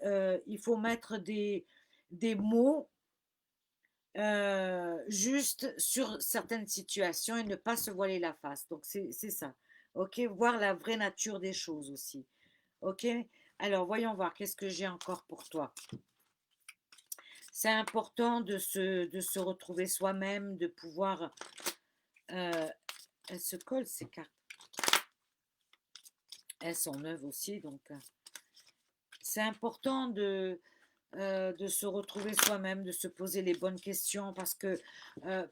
mettre des mots juste sur certaines situations et ne pas se voiler la face. Donc, c'est ça. OK? Voir la vraie nature des choses aussi. OK? Alors, voyons voir, qu'est-ce que j'ai encore pour toi? C'est important de se retrouver soi-même, de pouvoir... elles se collent, ces cartes. Elles sont neuves aussi, donc c'est important de se retrouver soi-même, de se poser les bonnes questions, parce que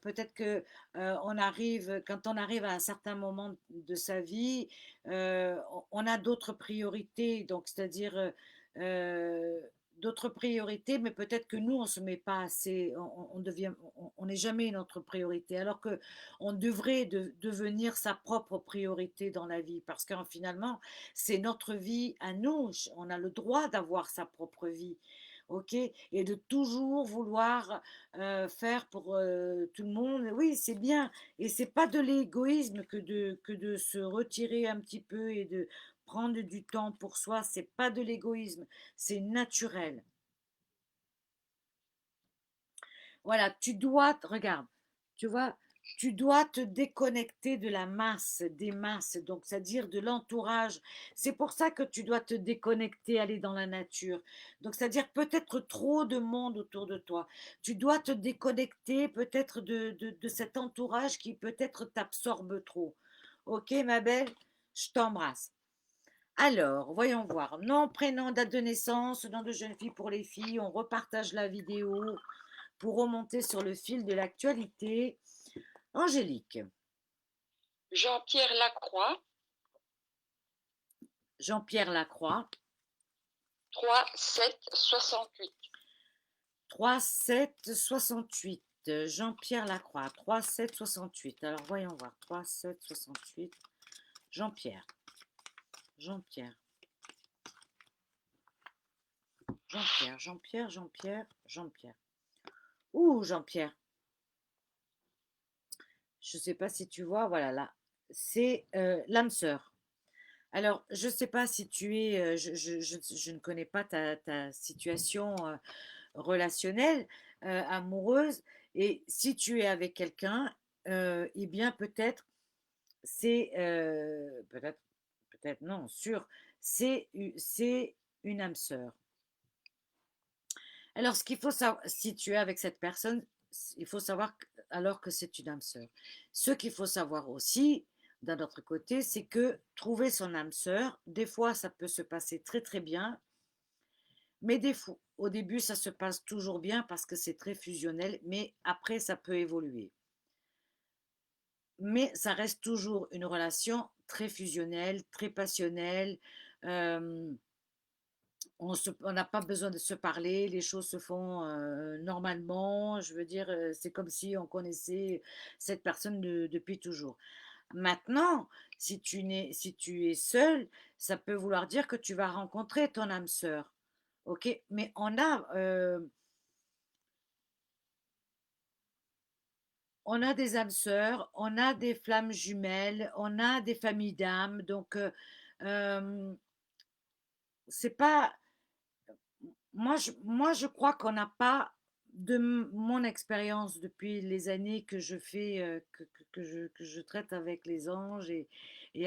peut-être que quand on arrive à un certain moment de sa vie, on a d'autres priorités, donc c'est-à-dire euh, d'autres priorités, mais peut-être que nous on se met pas assez, on devient, on n'est jamais notre priorité, alors que on devrait devenir sa propre priorité dans la vie, parce que finalement c'est notre vie à nous, on a le droit d'avoir sa propre vie. OK? Et de toujours vouloir faire pour tout le monde, oui, c'est bien. Et c'est pas de l'égoïsme que de se retirer un petit peu et de prendre du temps pour soi. C'est pas de l'égoïsme, c'est naturel. Voilà, regarde, tu vois, tu dois te déconnecter de la masse, des masses, donc c'est-à-dire de l'entourage. C'est pour ça que tu dois te déconnecter, aller dans la nature. Donc c'est-à-dire peut-être trop de monde autour de toi. Tu dois te déconnecter peut-être de cet entourage qui peut-être t'absorbe trop. Ok, ma belle, je t'embrasse. Alors, voyons voir. Nom, prénom, date de naissance, nom de jeune fille pour les filles. On repartage la vidéo pour remonter sur le fil de l'actualité. Angélique, Jean-Pierre Lacroix, Jean-Pierre Lacroix, 3-7-68. 3768. Jean-Pierre Lacroix, 3768. Alors voyons voir, 3768. Jean-Pierre, Jean-Pierre. Jean-Pierre, Jean-Pierre, Jean-Pierre, Jean-Pierre. Ouh, Jean-Pierre, je ne sais pas si tu vois, voilà là, c'est l'âme sœur. Alors, je ne sais pas si tu es, je ne connais pas ta situation relationnelle, amoureuse, et si tu es avec quelqu'un, eh bien peut-être c'est, peut-être non, sûr, c'est une âme sœur. Alors, ce qu'il faut savoir, si tu es avec cette personne, il faut savoir alors que c'est une âme sœur. Ce qu'il faut savoir aussi, d'un autre côté, c'est que trouver son âme sœur, des fois, ça peut se passer très très bien, mais des fois, au début, ça se passe toujours bien parce que c'est très fusionnel, mais après, ça peut évoluer. Mais ça reste toujours une relation très fusionnelle, très passionnelle. euh, on n'a pas besoin de se parler, les choses se font normalement. Je veux dire, c'est comme si on connaissait cette personne depuis toujours. Maintenant, si tu es seul, ça peut vouloir dire que tu vas rencontrer ton âme sœur. Ok, mais on a des âmes sœurs, on a des flammes jumelles, on a des familles d'âmes. Donc, euh, c'est pas, moi, je crois qu'on n'a pas, mon expérience depuis les années que je fais, que je traite avec les anges et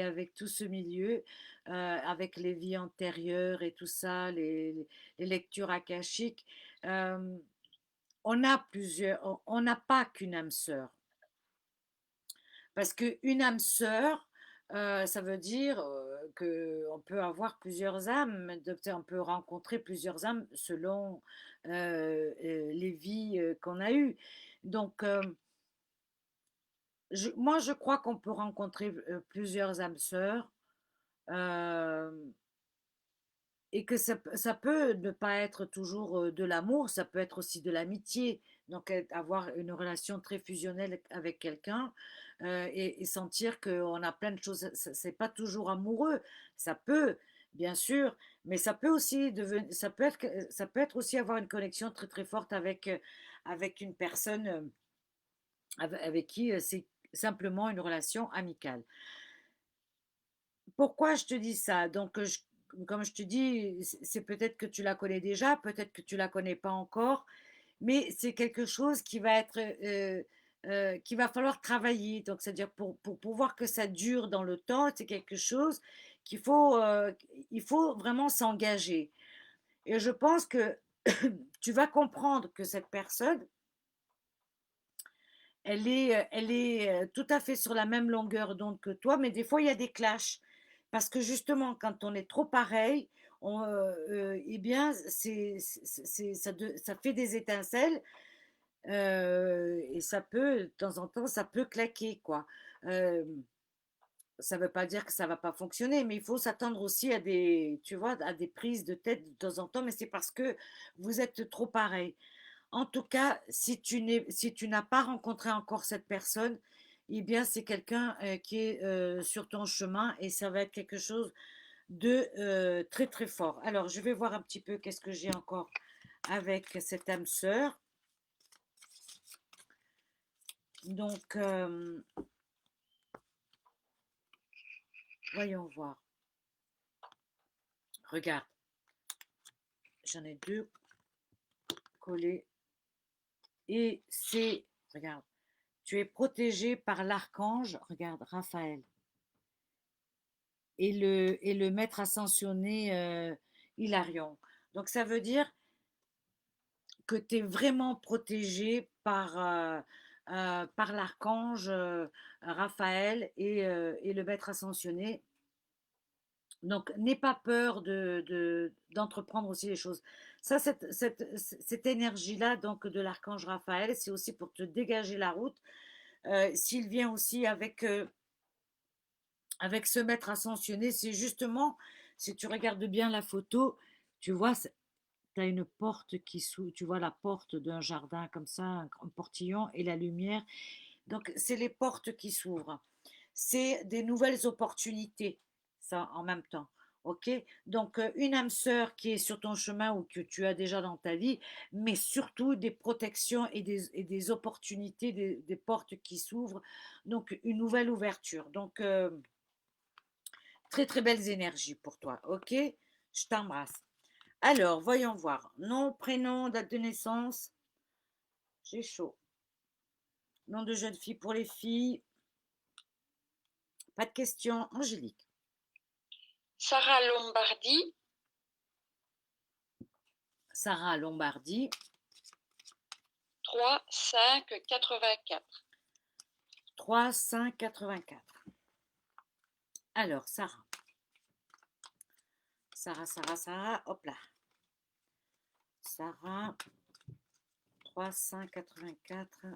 avec tout ce milieu, avec les vies antérieures et tout ça, les lectures akashiques, euh, on n'a pas qu'une âme sœur. Parce qu'une âme sœur, ça veut dire qu'on peut avoir plusieurs âmes, donc on peut rencontrer plusieurs âmes selon les vies qu'on a eues. Donc, moi, je crois qu'on peut rencontrer plusieurs âmes sœurs euh, et que ça peut ne pas être toujours de l'amour, ça peut être aussi de l'amitié. Donc, avoir une relation très fusionnelle avec quelqu'un et sentir qu'on a plein de choses. C'est pas toujours amoureux. Ça peut, bien sûr, mais ça peut aussi devenir, ça peut être aussi avoir une connexion très très forte avec une personne avec qui c'est simplement une relation amicale. Pourquoi je te dis ça? Donc, comme je te dis, c'est peut-être que tu la connais déjà, peut-être que tu la connais pas encore, mais c'est quelque chose qui va être, qu'il va falloir travailler. Donc, c'est-à-dire pour pouvoir que ça dure dans le temps, c'est quelque chose qu'il faut, il faut vraiment s'engager. Et je pense que tu vas comprendre que cette personne, elle est tout à fait sur la même longueur d'onde que toi, mais des fois, il y a des clashs. Parce que justement, quand on est trop pareil, eh bien, ça fait des étincelles et ça peut, de temps en temps, ça peut claquer, quoi. Euh, Ça ne veut pas dire que ça ne va pas fonctionner, mais il faut s'attendre aussi à des, tu vois, à des prises de tête de temps en temps, mais c'est parce que vous êtes trop pareil. En tout cas, si tu n'as pas rencontré encore cette personne, eh bien, c'est quelqu'un qui est sur ton chemin et ça va être quelque chose de très très fort. Alors, je vais voir un petit peu qu'est-ce que j'ai encore avec cette âme sœur. Donc, voyons voir. Regarde, j'en ai deux collés et c'est, regarde, tu es protégé par l'archange, regarde, Raphaël, et le maître ascensionné Hilarion. Donc ça veut dire que tu es vraiment protégé par l'archange Raphaël et le maître ascensionné. Donc n'aie pas peur d'entreprendre aussi les choses. Ça, cette énergie-là donc de l'archange Raphaël, c'est aussi pour te dégager la route. S'il vient aussi avec ce maître ascensionné, c'est justement, si tu regardes bien la photo, tu vois, tu as une porte qui s'ouvre, tu vois la porte d'un jardin comme ça, un portillon et la lumière. Donc, c'est les portes qui s'ouvrent. C'est des nouvelles opportunités, ça, en même temps. OK? Donc, une âme sœur qui est sur ton chemin ou que tu as déjà dans ta vie, mais surtout des protections et des opportunités, des portes qui s'ouvrent, donc une nouvelle ouverture. Donc, très, très belles énergies pour toi, OK? Je t'embrasse. Alors, voyons voir. Nom, prénom, date de naissance. J'ai chaud. Nom de jeune fille pour les filles. Pas de questions. Angélique. Sarah Lombardi, Sarah Lombardi. 3 5 84. 3, 5, 84. Alors, Sarah. Sarah, hop là. Sarah, 3, 5, 84.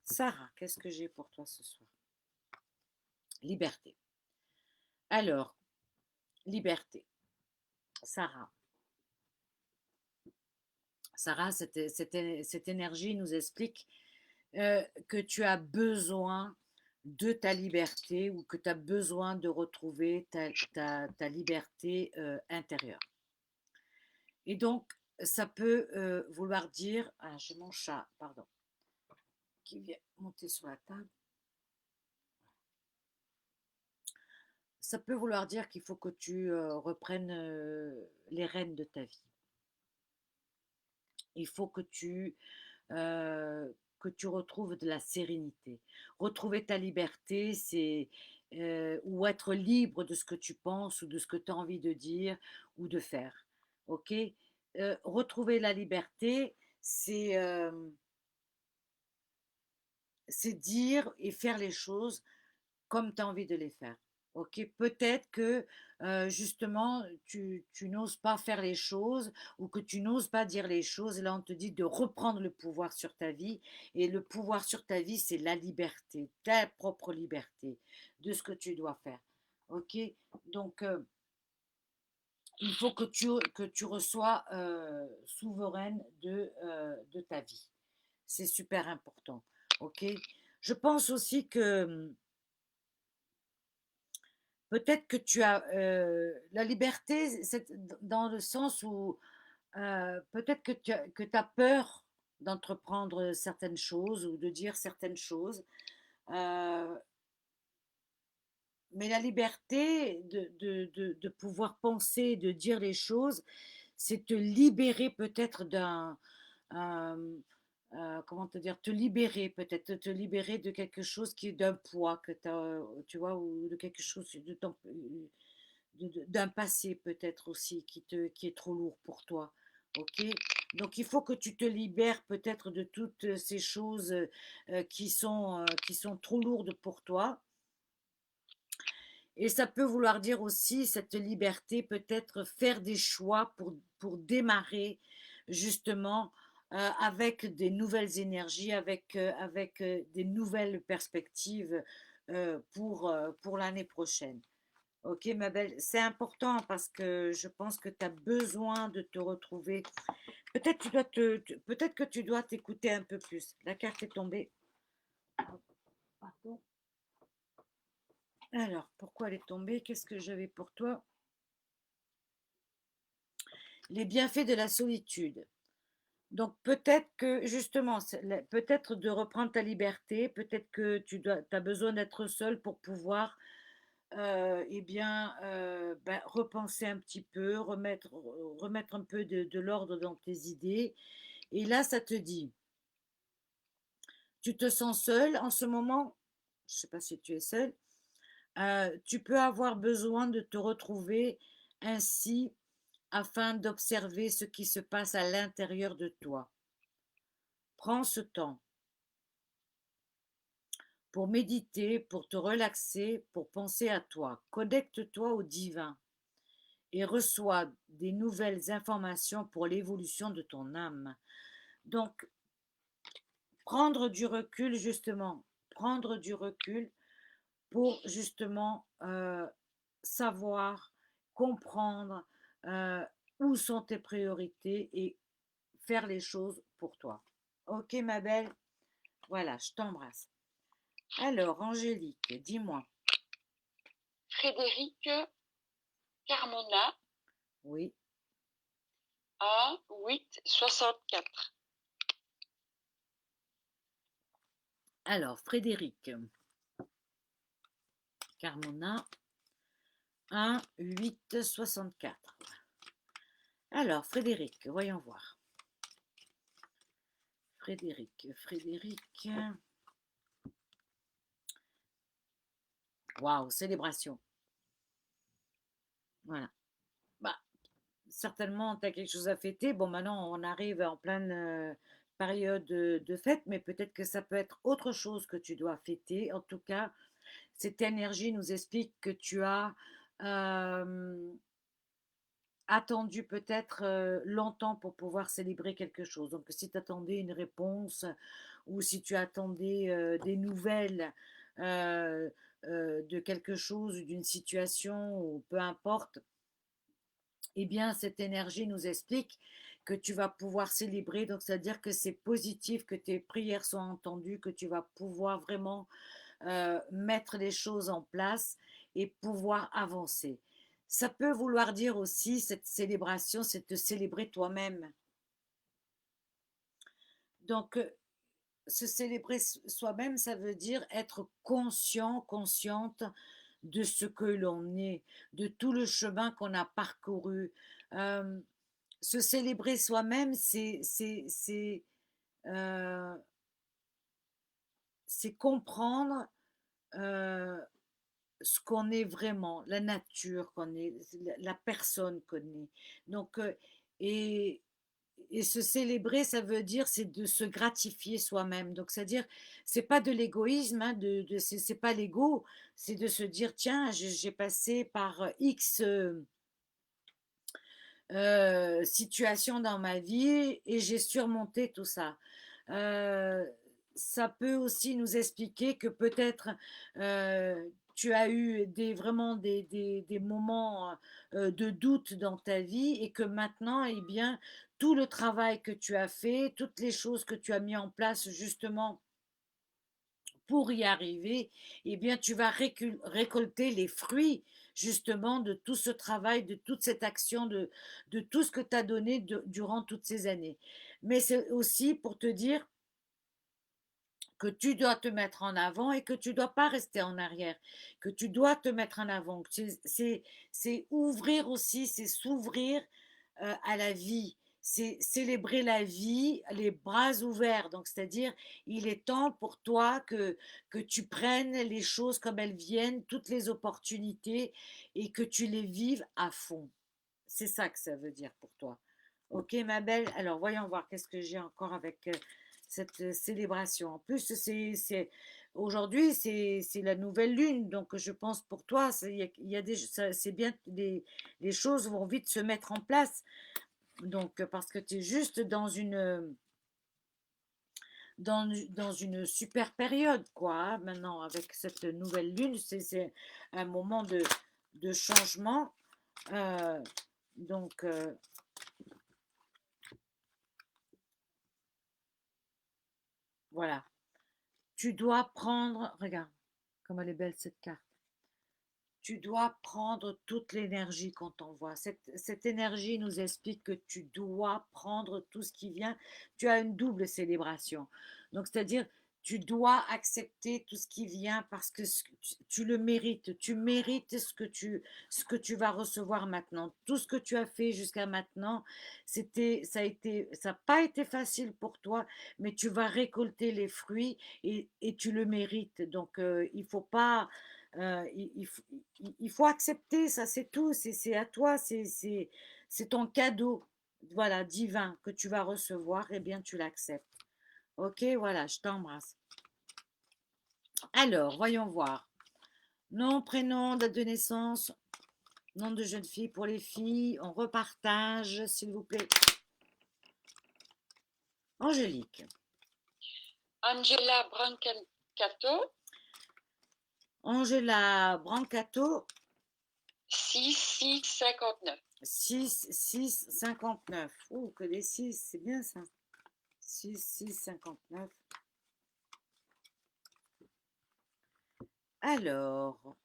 Sarah, qu'est-ce que j'ai pour toi ce soir? Liberté. Alors, liberté. Sarah. Sarah, cette énergie nous explique que tu as besoin de ta liberté ou que tu as besoin de retrouver ta liberté intérieure. Et donc, ça peut vouloir dire, ah, j'ai mon chat, pardon, qui vient monter sur la table. Ça peut vouloir dire qu'il faut que tu reprennes les rênes de ta vie. Il faut que tu retrouves de la sérénité. Retrouver ta liberté, c'est ou être libre de ce que tu penses ou de ce que tu as envie de dire ou de faire. OK? Retrouver la liberté, c'est dire et faire les choses comme tu as envie de les faire. OK? Peut-être que, justement, tu n'oses pas faire les choses ou que tu n'oses pas dire les choses et là, on te dit de reprendre le pouvoir sur ta vie et le pouvoir sur ta vie, c'est la liberté, ta propre liberté de ce que tu dois faire. OK? Donc, il faut que tu reçois, souveraine de ta vie. C'est super important. OK? Je pense aussi que, peut-être que tu as la liberté, c'est dans le sens où peut-être que tu as peur d'entreprendre certaines choses ou de dire certaines choses. Euh, mais la liberté de pouvoir penser, de dire les choses, c'est te libérer peut-être euh, comment te dire, te libérer peut-être, te libérer de quelque chose qui est d'un poids que tu as, tu vois, ou de quelque chose d'un passé peut-être aussi qui est trop lourd pour toi. Ok? Donc il faut que tu te libères peut-être de toutes ces choses qui sont trop lourdes pour toi. Et ça peut vouloir dire aussi cette liberté, peut-être faire des choix pour démarrer justement avec des nouvelles énergies, avec des nouvelles perspectives pour l'année prochaine. Ok, ma belle, c'est important parce que je pense que tu as besoin de te retrouver. Peut-être que tu dois t'écouter un peu plus. La carte est tombée. Pardon. Alors, pourquoi elle est tombée? Qu'est-ce que j'avais pour toi? Les bienfaits de la solitude. Donc peut-être que justement, peut-être de reprendre ta liberté, peut-être que as besoin d'être seul pour pouvoir eh bien, ben, repenser un petit peu, remettre un peu de l'ordre dans tes idées. Et là, ça te dit, tu te sens seul en ce moment, je ne sais pas si tu es seul, tu peux avoir besoin de te retrouver ainsi afin d'observer ce qui se passe à l'intérieur de toi. Prends ce temps pour méditer, pour te relaxer, pour penser à toi. Connecte-toi au divin et reçois des nouvelles informations pour l'évolution de ton âme. Donc, prendre du recul, justement, prendre du recul pour justement savoir, comprendre où sont tes priorités et faire les choses pour toi. Ok, ma belle? Voilà, je t'embrasse. Alors, Angélique, dis-moi. Frédéric Carmona Oui. à 8,64. Alors, Frédéric Carmona, 1, 8, 64. Alors, Frédéric, voyons voir. Frédéric. Waouh, célébration. Voilà. Bah, certainement, tu as quelque chose à fêter. Bon, maintenant, on arrive en pleine période de fête, mais peut-être que ça peut être autre chose que tu dois fêter. En tout cas, cette énergie nous explique que tu as euh, attendu peut-être longtemps pour pouvoir célébrer quelque chose. Donc, si tu attendais une réponse ou si tu attendais des nouvelles euh, de quelque chose ou d'une situation ou peu importe, eh bien, cette énergie nous explique que tu vas pouvoir célébrer. Donc, c'est-à-dire que c'est positif, que tes prières sont entendues, que tu vas pouvoir vraiment mettre les choses en place et pouvoir avancer. Ça peut vouloir dire aussi, cette célébration, c'est te célébrer toi-même. Donc, se célébrer soi-même, ça veut dire être conscient, consciente de ce que l'on est, de tout le chemin qu'on a parcouru. Euh, Se célébrer soi-même, euh, c'est comprendre euh, ce qu'on est vraiment, la nature qu'on est, la personne qu'on est. Donc, et, et se célébrer, ça veut dire, c'est de se gratifier soi-même. Donc, c'est-à-dire, c'est pas de l'égoïsme, hein, c'est pas l'ego, c'est de se dire, tiens, j'ai passé par X situation dans ma vie et j'ai surmonté tout ça. Euh, Ça peut aussi nous expliquer que peut-être tu as eu vraiment des moments de doute dans ta vie et que maintenant, eh bien, tout le travail que tu as fait, toutes les choses que tu as mis en place justement pour y arriver, eh bien, tu vas récolter les fruits justement de tout ce travail, de toute cette action, de tout ce que tu as donné durant toutes ces années. Mais c'est aussi pour te dire que tu dois te mettre en avant et que tu ne dois pas rester en arrière, que tu dois te mettre en avant. C'est ouvrir aussi, c'est s'ouvrir à la vie, c'est célébrer la vie, les bras ouverts. Donc, c'est-à-dire, il est temps pour toi que tu prennes les choses comme elles viennent, toutes les opportunités, et que tu les vives à fond. C'est ça que ça veut dire pour toi. Ok, ma belle. Alors, voyons voir qu'est-ce que j'ai encore avec cette célébration. En plus, aujourd'hui, c'est la nouvelle lune. Donc, je pense pour toi, il y a c'est bien, les choses vont vite se mettre en place. Donc, parce que tu es juste dans une super période, quoi. Hein, maintenant, avec cette nouvelle lune, c'est un moment de changement. Euh, donc, voilà. Tu dois prendre, regarde, comme elle est belle cette carte. Tu dois prendre toute l'énergie qu'on t'envoie. Cette énergie nous explique que tu dois prendre tout ce qui vient. Tu as une double célébration. Donc, c'est-à-dire, tu dois accepter tout ce qui vient parce que tu le mérites. Tu mérites ce que tu vas recevoir maintenant. Tout ce que tu as fait jusqu'à maintenant, ça n'a pas été facile pour toi, mais tu vas récolter les fruits et tu le mérites. Donc, il faut pas, il faut accepter, ça c'est tout, c'est à toi, c'est ton cadeau, voilà, divin que tu vas recevoir, et bien tu l'acceptes. Ok, voilà, je t'embrasse. Alors, voyons voir. Nom, prénom, date de naissance, nom de jeune fille pour les filles, on repartage, s'il vous plaît. Angélique. Angela Brancato, Angela Brancato, 6,59. 6, 6, 59. Oh, que des 6, c'est bien ça. 6, 6, 59. Alors,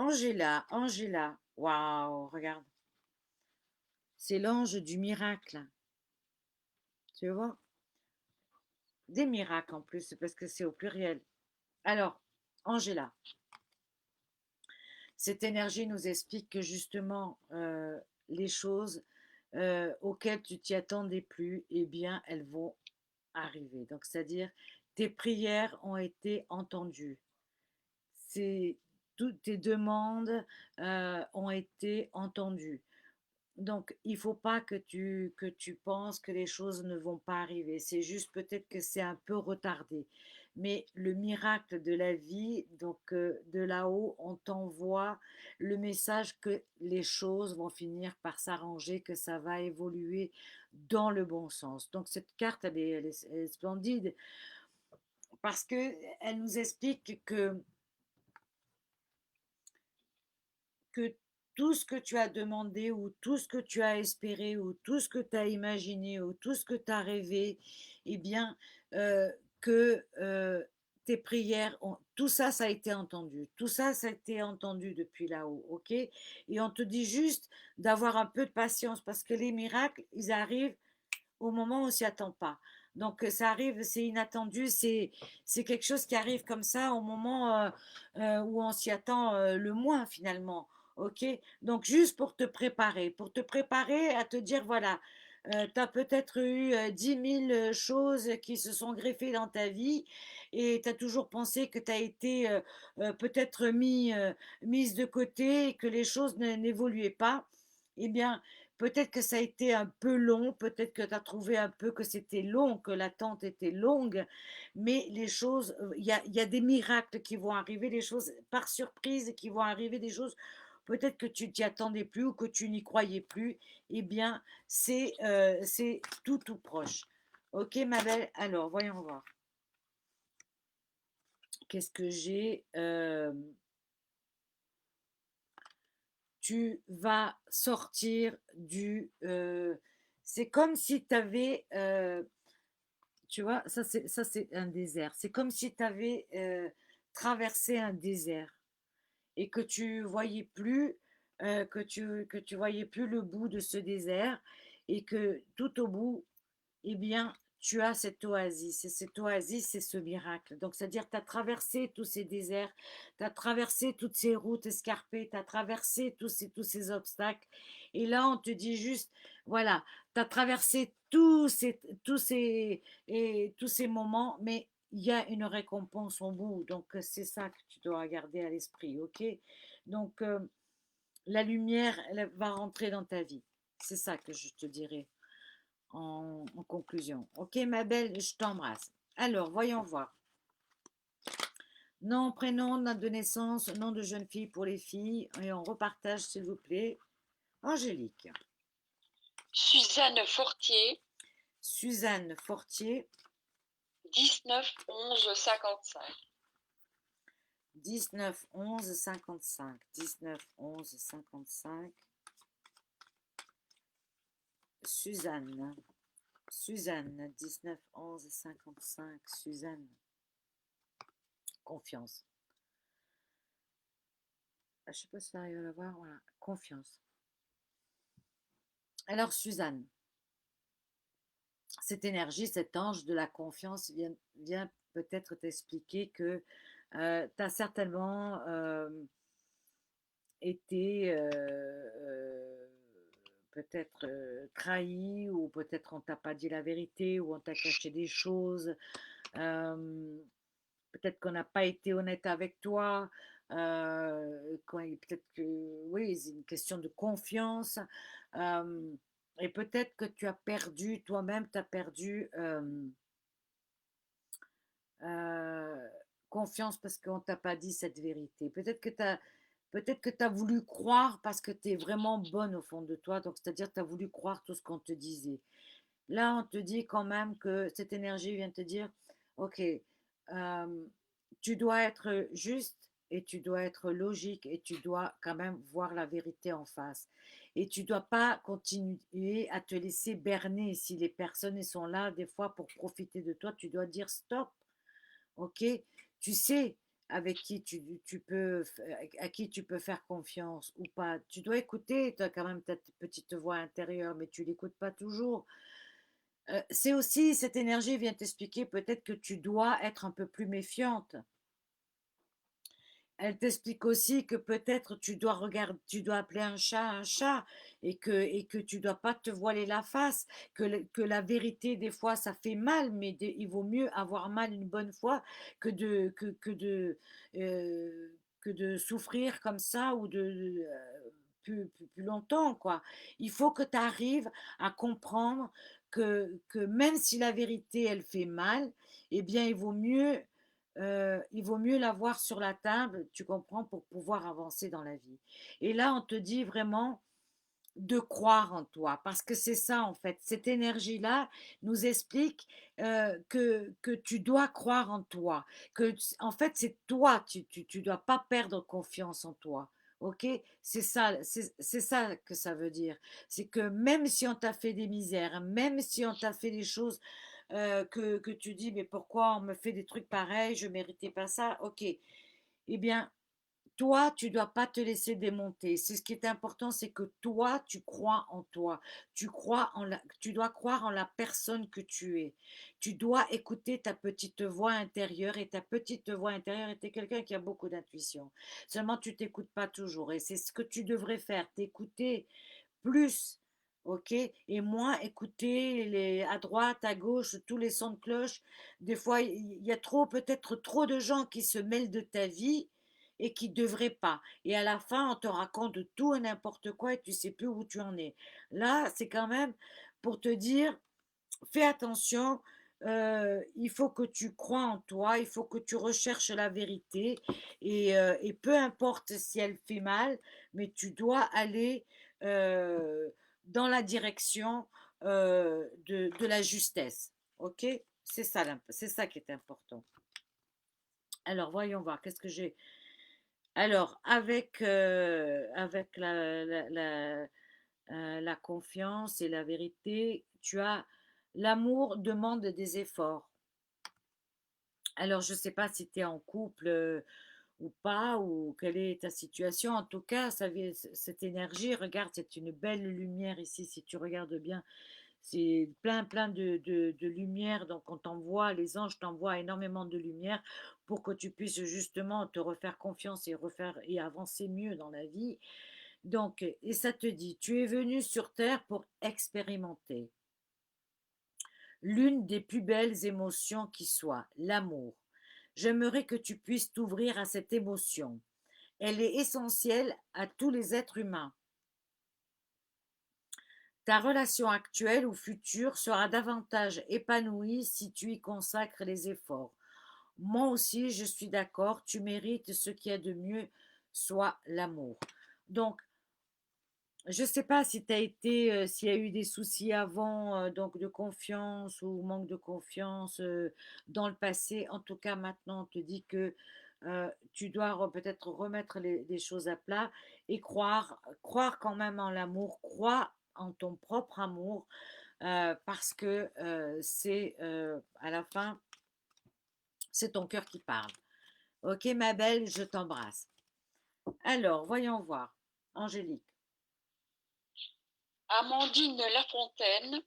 Angela, Angela, waouh, regarde, c'est l'ange du miracle, tu vois? Des miracles en plus, parce que c'est au pluriel. Alors, Angela, cette énergie nous explique que justement, les choses auxquelles tu t'y attendais plus, eh bien, elles vont arriver. Donc, c'est-à-dire, tes prières ont été entendues. C'est, toutes tes demandes ont été entendues. Donc, il faut pas que tu penses que les choses ne vont pas arriver. C'est juste peut-être que c'est un peu retardé. Mais le miracle de la vie, donc de là-haut, on t'envoie le message que les choses vont finir par s'arranger, que ça va évoluer dans le bon sens. Donc cette carte, elle est splendide parce que elle nous explique que tout ce que tu as demandé ou tout ce que tu as espéré ou tout ce que tu as imaginé ou tout ce que tu as rêvé, eh bien, que tes prières, tout ça, ça a été entendu. Tout ça, ça a été entendu depuis là-haut, ok? Et on te dit juste d'avoir un peu de patience parce que les miracles, ils arrivent au moment où on s'y attend pas. Donc ça arrive, c'est inattendu, c'est quelque chose qui arrive comme ça au moment où on s'y attend le moins finalement. Ok. Donc juste pour te préparer à te dire voilà, tu as peut-être eu 10 000 choses qui se sont greffées dans ta vie et tu as toujours pensé que tu as été peut-être mise de côté et que les choses n'évoluaient pas. Eh bien, peut-être que ça a été un peu long, peut-être que tu as trouvé un peu que c'était long, que l'attente était longue, mais les choses, il y a des miracles qui vont arriver, des choses par surprise qui vont arriver, des choses peut-être que tu t'y attendais plus ou que tu n'y croyais plus, eh bien, c'est tout, tout proche. Ok, ma belle, alors, voyons voir. Qu'est-ce que j'ai Tu vas sortir du... c'est comme si tu avais... tu vois, ça c'est un désert. C'est comme si tu avais traversé un désert et que tu voyais plus que tu voyais plus le bout de ce désert et que tout au bout, eh bien, tu as cette oasis. Et cette oasis, c'est ce miracle. Donc, c'est-à-dire, tu as traversé tous ces déserts, tu as traversé toutes ces routes escarpées, tu as traversé tous ces obstacles. Et là, on te dit juste, voilà, tu as traversé tous ces moments, mais il y a une récompense au bout. Donc, c'est ça que tu dois garder à l'esprit, ok? Donc, la lumière, elle va rentrer dans ta vie. C'est ça que je te dirais en conclusion. Ok, ma belle, je t'embrasse. Alors, voyons voir. Nom, prénom, date de naissance, nom de jeune fille pour les filles. Et on repartage, s'il vous plaît. Angélique. Suzanne Fortier, Suzanne Fortier. 19 11 55. 19 11 55. 19 11 55. Suzanne. Suzanne. 19 11 55. Suzanne. Confiance. Je ne sais pas si tu arrives à la voir. Voilà. Confiance. Alors, Suzanne, cette énergie, cet ange de la confiance vient peut-être t'expliquer que tu as certainement été peut-être trahi ou peut-être on t'a pas dit la vérité ou on t'a caché des choses. Peut-être qu'on n'a pas été honnête avec toi. Peut-être que oui, c'est une question de confiance. Euh, et peut-être que tu as perdu, toi-même, tu as perdu euh, confiance parce qu'on ne t'a pas dit cette vérité. Peut-être que tu as voulu croire parce que tu es vraiment bonne au fond de toi. Donc, c'est-à-dire que tu as voulu croire tout ce qu'on te disait. Là, on te dit quand même que cette énergie vient te dire, OK, tu dois être juste et tu dois être logique et tu dois quand même voir la vérité en face. Et tu ne dois pas continuer à te laisser berner. Si les personnes sont là, des fois, pour profiter de toi, tu dois dire stop. OK? Tu sais, avec qui tu peux, à qui tu peux faire confiance ou pas. Tu dois écouter, tu as quand même ta petite voix intérieure, mais tu l'écoutes pas toujours. C'est aussi, cette énergie vient t'expliquer peut-être que tu dois être un peu plus méfiante. Elle t'explique aussi que peut-être tu dois appeler un chat et que tu dois pas te voiler la face, que la vérité des fois ça fait mal, mais il vaut mieux avoir mal une bonne fois que que de souffrir comme ça ou plus longtemps, quoi. Il faut que tu arrives à comprendre que même si la vérité elle fait mal, eh bien il vaut mieux l'avoir sur la table, tu comprends, pour pouvoir avancer dans la vie. Et là, on te dit vraiment de croire en toi, parce que c'est ça en fait. Cette énergie-là nous explique que tu dois croire en toi, en fait c'est toi, tu dois pas perdre confiance en toi. Ok? C'est ça que ça veut dire. C'est que même si on t'a fait des misères, même si on t'a fait des choses que tu dis, mais pourquoi on me fait des trucs pareils, je méritais pas ça, ok. Eh bien, toi, tu dois pas te laisser démonter. C'est ce qui est important, c'est que toi, tu crois en toi. Tu dois croire en la personne que tu es. Tu dois écouter ta petite voix intérieure et ta petite voix intérieure était quelqu'un qui a beaucoup d'intuition. Seulement, tu t'écoutes pas toujours et c'est ce que tu devrais faire, t'écouter plus, ok, et moins écouter à droite, à gauche, tous les sons de cloche. Des fois, il y a trop, peut-être trop de gens qui se mêlent de ta vie et qui ne devraient pas. Et à la fin, on te raconte de tout et n'importe quoi et tu sais plus où tu en es. Là, c'est quand même pour te dire, fais attention. Il faut que tu crois en toi, il faut que tu recherches la vérité et peu importe si elle fait mal, mais tu dois aller euh, dans la direction de la justesse. Ok? C'est ça qui est important. Alors, voyons voir, qu'est-ce que j'ai. Alors, avec la confiance et la vérité, tu as l'amour demande des efforts. Alors, je ne sais pas si tu es en couple ou pas, ou quelle est ta situation. En tout cas, cette énergie, regarde, c'est une belle lumière ici, si tu regardes bien. C'est plein de lumière. Donc, on t'envoie, les anges t'envoient énormément de lumière pour que tu puisses justement te refaire confiance et refaire et avancer mieux dans la vie. Donc, et ça te dit, tu es venu sur Terre pour expérimenter l'une des plus belles émotions qui soit, l'amour. J'aimerais que tu puisses t'ouvrir à cette émotion. Elle est essentielle à tous les êtres humains. Ta relation actuelle ou future sera davantage épanouie si tu y consacres les efforts. Moi aussi, je suis d'accord, tu mérites ce qu'il y a de mieux, soit l'amour. Donc, je ne sais pas si tu as été, s'il y a eu des soucis avant, donc de confiance ou manque de confiance dans le passé. En tout cas, maintenant, on te dit que tu dois peut-être remettre les choses à plat et croire quand même en l'amour, croire en ton propre amour, parce que c'est à la fin, c'est ton cœur qui parle. Ok, ma belle, je t'embrasse. Alors, voyons voir. Angélique. Amandine Lafontaine,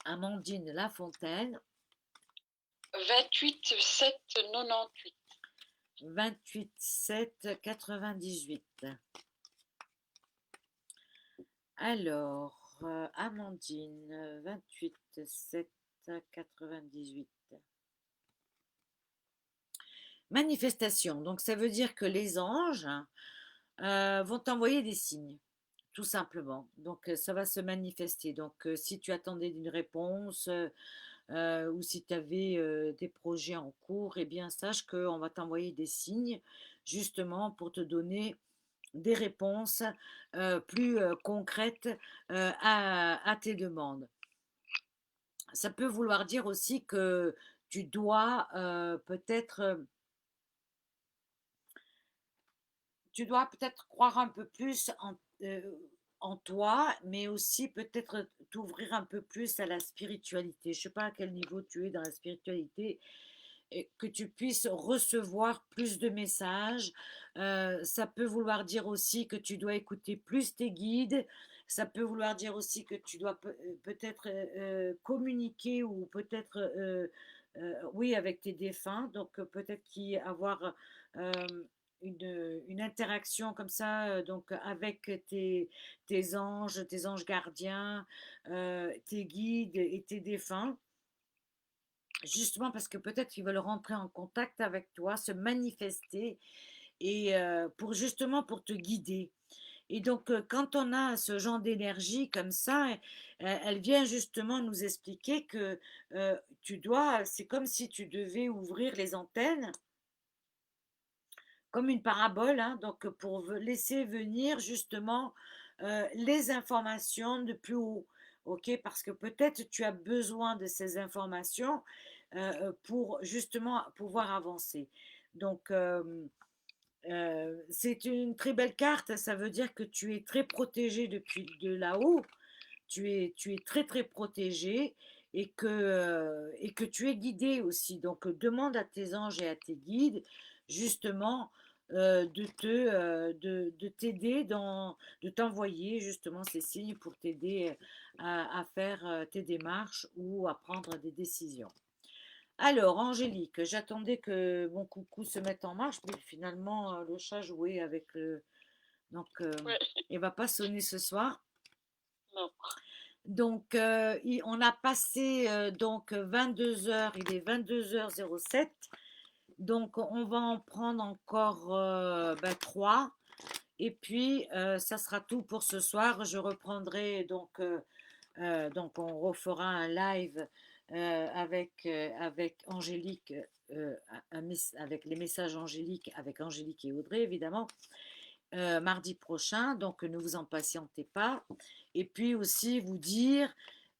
Amandine Lafontaine. 28 7 98. 28 7 98. Alors, Amandine, 28 7 98. Manifestation. Donc, ça veut dire que les anges vont t'envoyer des signes, tout simplement. Donc, ça va se manifester. Donc, si tu attendais une réponse ou si tu avais des projets en cours, eh bien, sache qu'on va t'envoyer des signes justement pour te donner des réponses plus concrètes à tes demandes. Ça peut vouloir dire aussi que tu dois peut-être croire un peu plus en toi, mais aussi peut-être t'ouvrir un peu plus à la spiritualité. Je ne sais pas à quel niveau tu es dans la spiritualité, que tu puisses recevoir plus de messages. Ça peut vouloir dire aussi que tu dois écouter plus tes guides. Ça peut vouloir dire aussi que tu dois peut-être communiquer ou peut-être, oui, avec tes défunts. Donc peut-être avoir euh, une interaction comme ça, donc avec tes anges gardiens, tes guides et tes défunts. Justement parce que peut-être qu'ils veulent rentrer en contact avec toi, se manifester et pour justement pour te guider. Et donc quand on a ce genre d'énergie comme ça, elle vient justement nous expliquer que c'est comme si tu devais ouvrir les antennes, comme une parabole, hein, donc pour laisser venir justement les informations de plus haut. Ok, parce que peut-être tu as besoin de ces informations pour justement pouvoir avancer. Donc, c'est une très belle carte. Ça veut dire que tu es très protégé depuis de là-haut. Tu es très très protégé et que tu es guidé aussi. Donc, demande à tes anges et à tes guides justement de t'aider de t'envoyer justement ces signes pour t'aider à faire tes démarches ou à prendre des décisions. Alors, Angélique, j'attendais que mon coucou se mette en marche, mais finalement, le chat jouait avec le. Donc, Ouais, il va pas sonner ce soir. non. Donc, on a passé donc 22 heures, il est 22h07. Donc, on va en prendre encore 3. Et puis, ça sera tout pour ce soir. Je reprendrai donc on refera un live avec Angélique, avec les messages angéliques, avec Angélique et Audrey, évidemment, mardi prochain. Donc, ne vous impatientez pas. Et puis aussi vous dire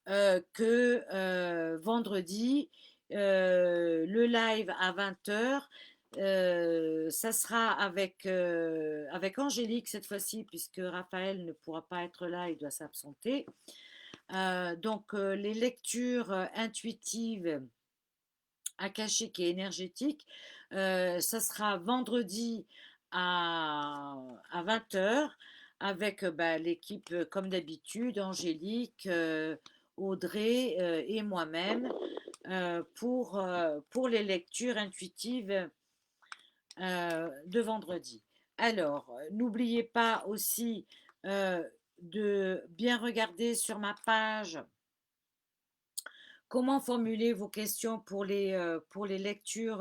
que vendredi, le live à 20 h, ça sera avec Angélique cette fois-ci, puisque Raphaël ne pourra pas être là, il doit s'absenter. Donc, les lectures intuitives, akashiques et énergétiques, ça sera vendredi à 20 h avec l'équipe, comme d'habitude, Angélique, Audrey et moi-même, pour les lectures intuitives de vendredi. Alors, n'oubliez pas aussi de bien regarder sur ma page comment formuler vos questions pour les lectures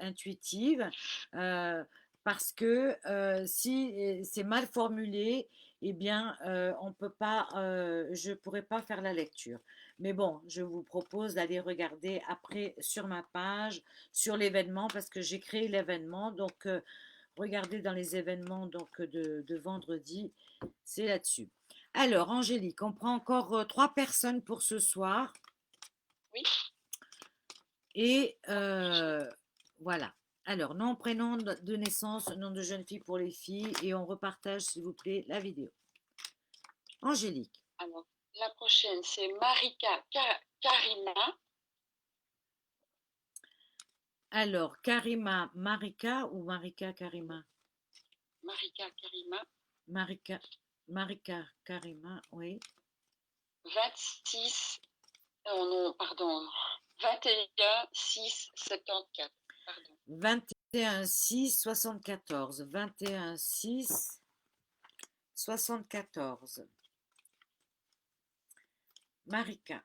intuitives, euh, parce que si c'est mal formulé, eh bien, on peut pas, je ne pourrais pas faire la lecture. Mais bon, je vous propose d'aller regarder après sur ma page, sur l'événement, parce que j'ai créé l'événement. Donc, regardez dans les événements donc, de vendredi, c'est là-dessus. Alors, Angélique, on prend encore 3 personnes pour ce soir. Oui, Et voilà. Alors, nom, prénom de naissance, nom de jeune fille pour les filles. Et on repartage, s'il vous plaît, la vidéo. Angélique. alors, la prochaine, c'est Karima. Alors, Karima, Marika ou Marika, Karima? Marika Karima, Marika, Marika, Karima, oui. 26, oh non, pardon, 21 6 74, pardon. 21 6 74. 21 6 74. Marika.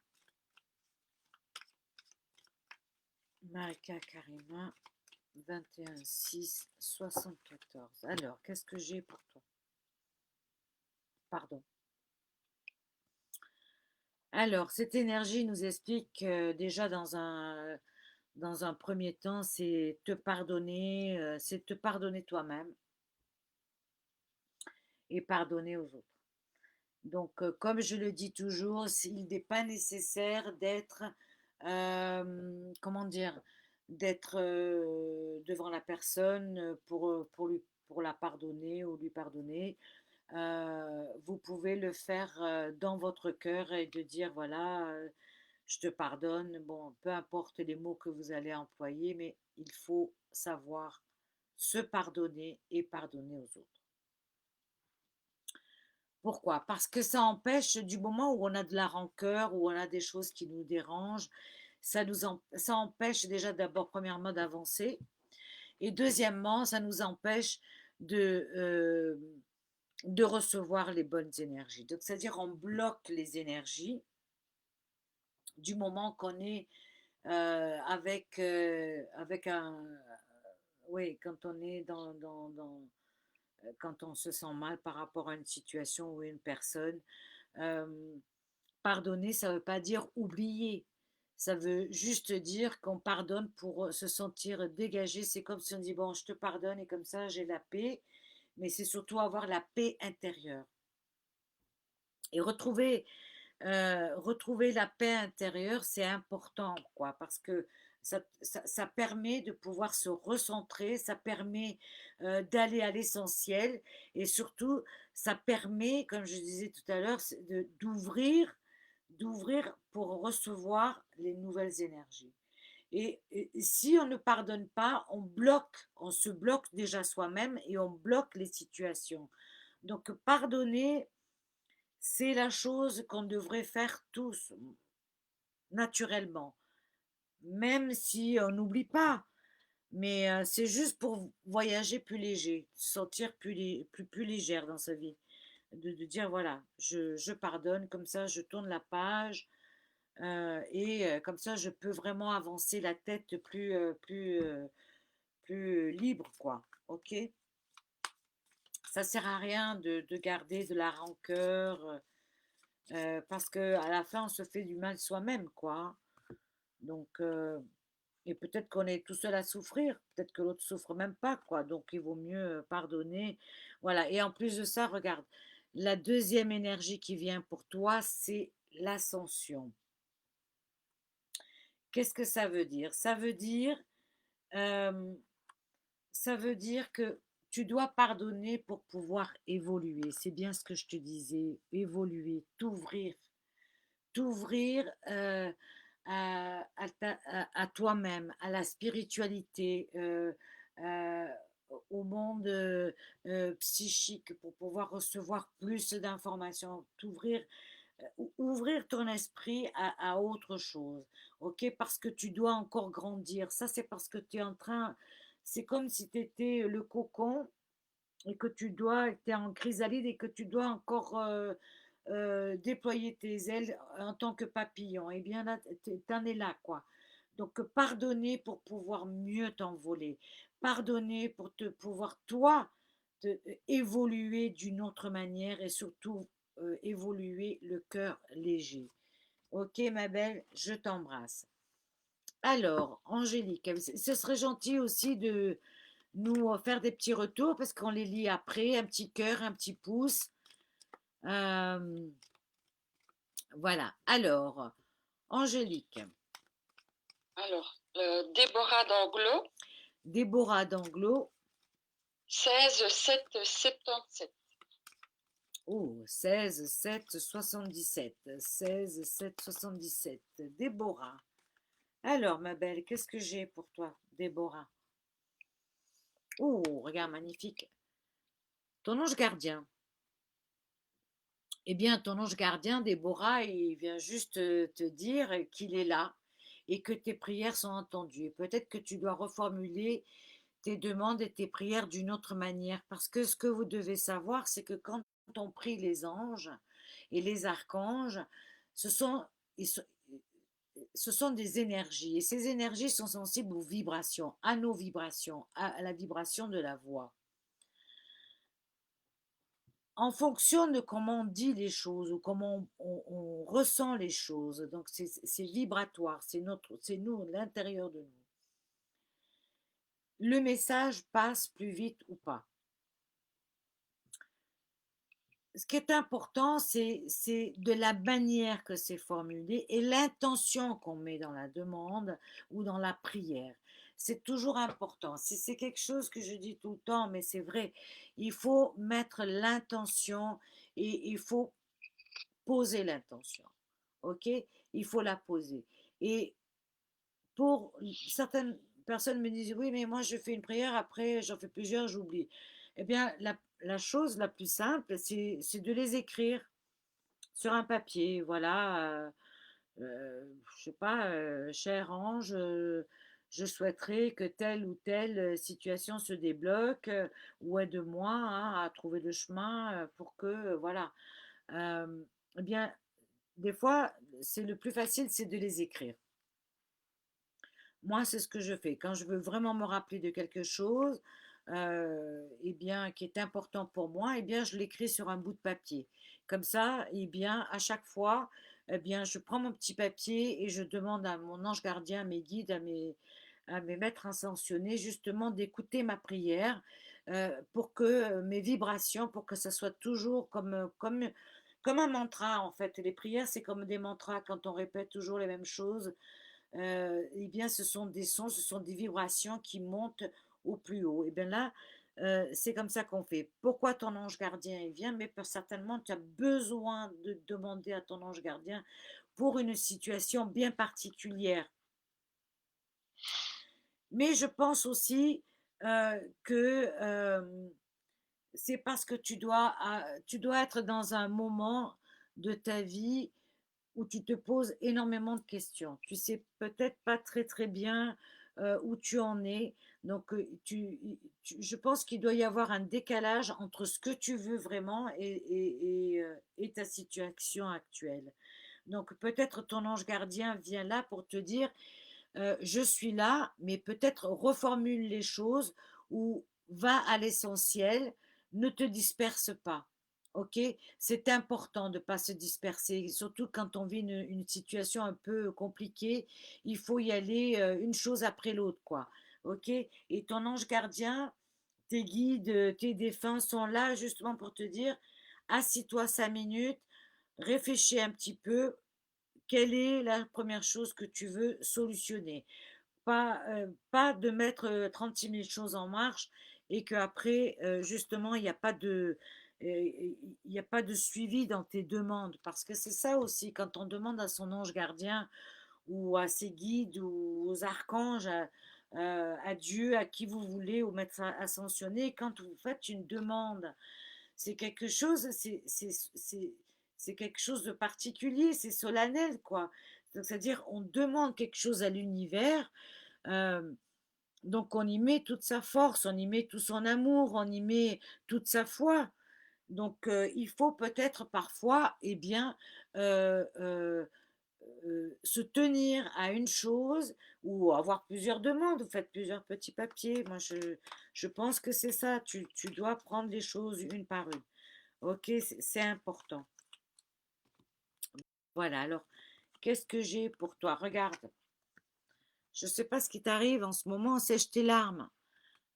Marika Karima, 21 6 74. Alors, qu'est-ce que j'ai pour toi? Pardon. Alors, cette énergie nous explique déjà dans un premier temps, c'est te pardonner toi-même et pardonner aux autres. Donc, comme je le dis toujours, il n'est pas nécessaire d'être, comment dire, d'être devant la personne pour la pardonner ou lui pardonner. Vous pouvez le faire dans votre cœur et de dire, voilà, je te pardonne. Bon, peu importe les mots que vous allez employer, mais il faut savoir se pardonner et pardonner aux autres. Pourquoi? Parce que ça empêche, du moment où on a de la rancœur, où on a des choses qui nous dérangent, ça empêche déjà d'abord, premièrement, d'avancer, et deuxièmement, ça nous empêche de, de recevoir les bonnes énergies. Donc, c'est-à-dire on bloque les énergies du moment qu'on est avec un... Oui, quand on est quand on se sent mal par rapport à une situation ou une personne. Euh, Pardonner, ça ne veut pas dire oublier. Ça veut juste dire qu'on pardonne pour se sentir dégagé. C'est comme si on dit, bon, je te pardonne et comme ça, j'ai la paix. Mais c'est surtout avoir la paix intérieure. Et retrouver la paix intérieure, c'est important, quoi, parce que ça permet de pouvoir se recentrer, ça permet d'aller à l'essentiel et surtout, ça permet, comme je disais tout à l'heure, d'ouvrir pour recevoir les nouvelles énergies. Et si on ne pardonne pas, on se bloque déjà soi-même et on bloque les situations. Donc pardonner, c'est la chose qu'on devrait faire tous, naturellement, même si on n'oublie pas. Mais c'est juste pour voyager plus léger, se sentir plus légère dans sa vie. De dire, voilà, je pardonne, comme ça je tourne la page, et comme ça je peux vraiment avancer la tête plus libre, quoi. Ok? Ça sert à rien de garder de la rancœur, parce que à la fin on se fait du mal soi-même, quoi. Donc, et peut-être qu'on est tout seul à souffrir, peut-être que l'autre souffre même pas, quoi. Donc il vaut mieux pardonner. Voilà. Et en plus de ça, regarde, la deuxième énergie qui vient pour toi, c'est l'ascension. Qu'est-ce que ça veut dire? Euh, ça veut dire que tu dois pardonner pour pouvoir évoluer. C'est bien ce que je te disais, évoluer, t'ouvrir à toi-même, à la spiritualité, euh, au monde psychique pour pouvoir recevoir plus d'informations, ouvrir ton esprit à autre chose, ok? Parce que tu dois encore grandir. Ça, c'est parce que tu es en train, c'est comme si tu étais le cocon et que tu es en chrysalide et que tu dois encore déployer tes ailes en tant que papillon. Et bien là, t'en es là, quoi. Donc, pardonner pour pouvoir mieux t'envoler. Pardonner pour te pouvoir, toi, évoluer d'une autre manière et surtout évoluer le cœur léger. Ok, ma belle, je t'embrasse. Alors, Angélique, ce serait gentil aussi de nous faire des petits retours parce qu'on les lit après, un petit cœur, un petit pouce. Euh, voilà. Alors, Angélique, Alors, Déborah d'Anglo, Déborah d'Anglo, 16 7 77. oh, 16 7 77. 16 7 77. Déborah. Alors, ma belle, qu'est-ce que j'ai pour toi, Déborah? Oh, regarde, magnifique. Ton ange gardien. Eh bien, ton ange gardien, Déborah, il vient juste te dire qu'il est là et que tes prières sont entendues. Et peut-être que tu dois reformuler tes demandes et tes prières d'une autre manière. Parce que ce que vous devez savoir, c'est que quand on prie les anges et les archanges, ce sont, ils sont- ce sont des énergies. Et ces énergies sont sensibles aux vibrations, à nos vibrations, à la vibration de la voix. En fonction de comment on dit les choses ou comment on ressent les choses, donc c'est vibratoire, c'est nous, l'intérieur de nous. Le message passe plus vite ou pas. Ce qui est important, c'est de la manière que c'est formulé et l'intention qu'on met dans la demande ou dans la prière. C'est toujours important. Si c'est quelque chose que je dis tout le temps, mais c'est vrai, il faut mettre l'intention et il faut poser l'intention. ok? Il faut la poser. Et pour certaines personnes me disent, oui, mais moi je fais une prière, après j'en fais plusieurs, j'oublie. Eh bien, la chose la plus simple, c'est de les écrire sur un papier, voilà. Je sais pas, cher ange, je souhaiterais que telle ou telle situation se débloque, ou aide-moi hein, à trouver le chemin pour que, voilà. Eh bien, des fois, c'est le plus facile, c'est de les écrire. Moi, c'est ce que je fais. Quand je veux vraiment me rappeler de quelque chose, eh bien, qui est important pour moi, eh bien, je l'écris sur un bout de papier. Comme ça, eh bien, à chaque fois, eh bien, je prends mon petit papier et je demande à mon ange gardien, à mes guides, à mes maîtres ascensionnés, justement, d'écouter ma prière pour que mes vibrations, pour que ça soit toujours comme un mantra, en fait. Les prières, c'est comme des mantras quand on répète toujours les mêmes choses eh bien, ce sont des sons, ce sont des vibrations qui montent au plus haut. Et bien là, c'est comme ça qu'on fait. Pourquoi ton ange gardien il vient? Mais certainement, tu as besoin de demander à ton ange gardien pour une situation bien particulière. Mais je pense aussi que c'est parce que tu dois être dans un moment de ta vie où tu te poses énormément de questions. Tu sais peut-être pas très très bien où tu en es. Donc, je pense qu'il doit y avoir un décalage entre ce que tu veux vraiment et ta situation actuelle. Donc, peut-être ton ange gardien vient là pour te dire, je suis là, mais peut-être reformule les choses ou va à l'essentiel, ne te disperse pas. Ok, c'est important de ne pas se disperser, surtout quand on vit une situation un peu compliquée. Il faut y aller une chose après l'autre, quoi. Ok, et ton ange gardien, tes guides, tes défunts sont là justement pour te dire, assis-toi 5 minutes, réfléchis un petit peu, quelle est la première chose que tu veux solutionner? Pas de mettre 36 000 choses en marche et qu'après, justement, il y a pas de suivi dans tes demandes. Parce que c'est ça aussi, quand on demande à son ange gardien ou à ses guides ou aux archanges, à Dieu, à qui vous voulez, au maître ascensionné, quand vous faites une demande, c'est quelque chose, c'est quelque chose de particulier, c'est solennel, quoi. Donc, c'est-à-dire, on demande quelque chose à l'univers, euh, donc on y met toute sa force, on y met tout son amour, on y met toute sa foi. Donc il faut peut-être parfois, eh bien, euh, euh, se tenir à une chose ou avoir plusieurs demandes. Vous faites plusieurs petits papiers. Moi, je pense que c'est ça. Tu dois prendre les choses une par une. Ok, c'est important. Voilà, alors, qu'est-ce que j'ai pour toi? Regarde, je ne sais pas ce qui t'arrive en ce moment, sèche tes larmes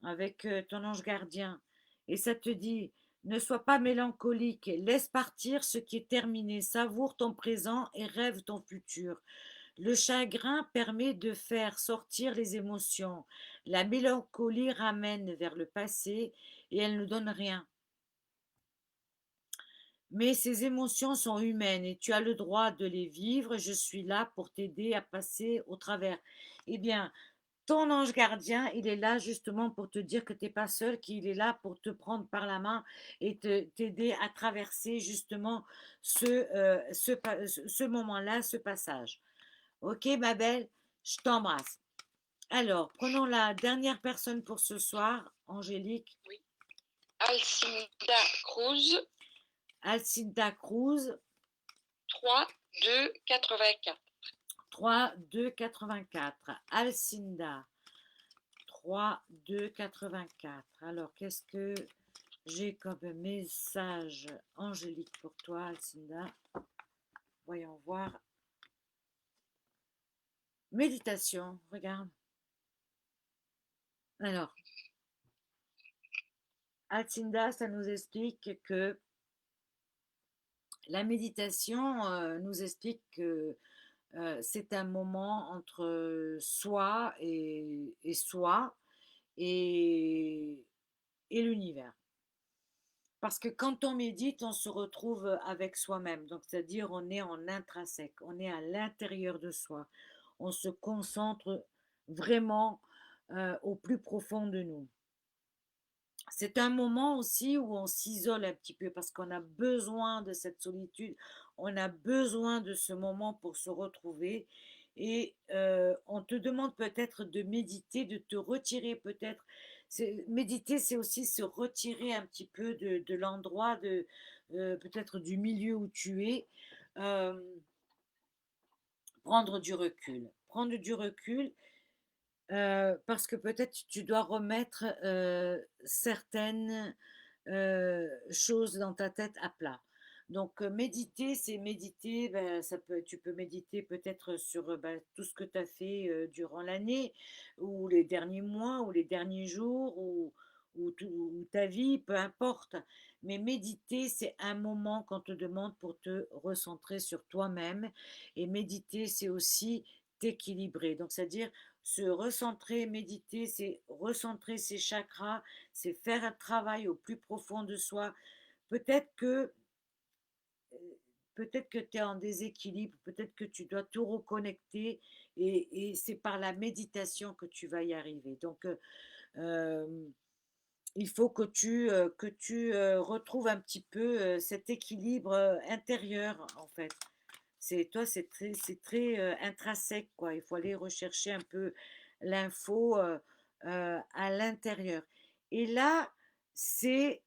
avec ton ange gardien. Et ça te dit, ne sois pas mélancolique, laisse partir ce qui est terminé, savoure ton présent et rêve ton futur. Le chagrin permet de faire sortir les émotions. La mélancolie ramène vers le passé et elle ne donne rien. Mais ces émotions sont humaines et tu as le droit de les vivre. Je suis là pour t'aider à passer au travers. Eh bien, ton ange gardien, il est là justement pour te dire que tu n'es pas seul, qu'il est là pour te prendre par la main et t'aider à traverser justement ce moment-là, ce passage. Ok, ma belle, je t'embrasse. Alors, prenons la dernière personne pour ce soir, Angélique. Oui. Alcinda Cruz, Alcinda Cruz, 3, 2, 84. 3, 2, 84. Alcinda, 3, 2, 84. Alors, qu'est-ce que j'ai comme message Angélique pour toi, Alcinda? Voyons voir. Méditation, regarde. Alors, Alcinda, ça nous explique que la méditation nous explique que c'est un moment entre soi et soi et, et l'univers. Parce que quand on médite, on se retrouve avec soi-même. Donc, c'est-à-dire, on est en intrinsèque, on est à l'intérieur de soi. On se concentre vraiment au plus profond de nous. C'est un moment aussi où on s'isole un petit peu parce qu'on a besoin de cette solitude, on a besoin de ce moment pour se retrouver. Et on te demande peut-être de méditer, de te retirer peut-être. Méditer, c'est aussi se retirer un petit peu de l'endroit, peut-être du milieu où tu es, euh, prendre du recul. Prendre du recul parce que peut-être tu dois remettre certaines choses dans ta tête à plat. Donc méditer, c'est méditer, ben, tu peux méditer peut-être sur ben, tout ce que tu as fait durant l'année, ou les derniers mois, ou les derniers jours, ou ta vie, peu importe. Mais méditer, c'est un moment qu'on te demande pour te recentrer sur toi-même. Et méditer, c'est aussi t'équilibrer. Donc, c'est-à-dire se recentrer, méditer, c'est recentrer ses chakras, c'est faire un travail au plus profond de soi. Peut-être que euh, peut-être que tu es en déséquilibre, peut-être que tu dois tout reconnecter et c'est par la méditation que tu vas y arriver. Donc euh, il faut que tu retrouves un petit peu cet équilibre intérieur en fait. C'est toi, c'est très intrinsèque quoi. Il faut aller rechercher un peu l'info à l'intérieur. Et là, c'est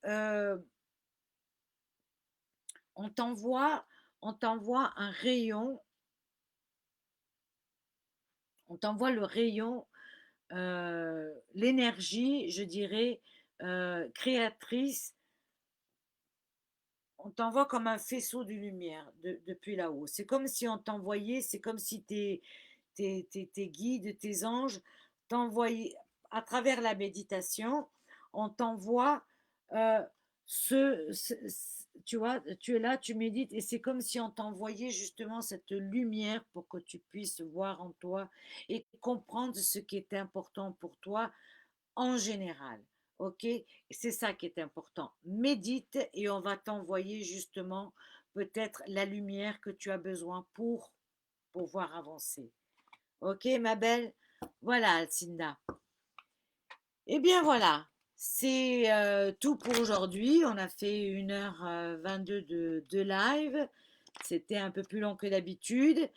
on t'envoie, on t'envoie un rayon, on t'envoie le rayon, l'énergie, je dirais, créatrice. On t'envoie comme un faisceau de lumière depuis là-haut. C'est comme si on t'envoyait, c'est comme si tes guides, tes anges t'envoyaient, à travers la méditation, on t'envoie euh, tu vois, tu es là, tu médites, et c'est comme si on t'envoyait justement cette lumière pour que tu puisses voir en toi et comprendre ce qui est important pour toi en général. OK? C'est ça qui est important. Médite et on va t'envoyer justement peut-être la lumière que tu as besoin pour pouvoir avancer. OK, ma belle? Voilà, Alcinda. Eh bien voilà, c'est tout pour aujourd'hui. On a fait 1h22 de live. C'était un peu plus long que d'habitude.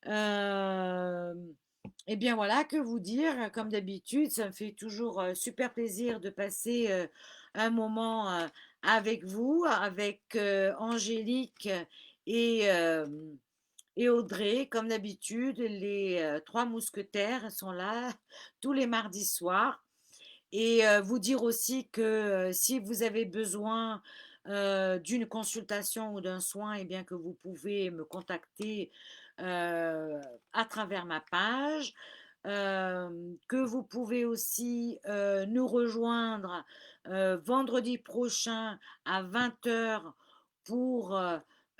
Euh, eh bien voilà, que vous dire, comme d'habitude, ça me fait toujours super plaisir de passer un moment avec vous, avec Angélique et, euh, et Audrey. Comme d'habitude, les trois mousquetaires sont là tous les mardis soirs. Et vous dire aussi que si vous avez besoin d'une consultation ou d'un soin, eh bien que vous pouvez me contacter à travers ma page, que vous pouvez aussi nous rejoindre vendredi prochain à 20h pour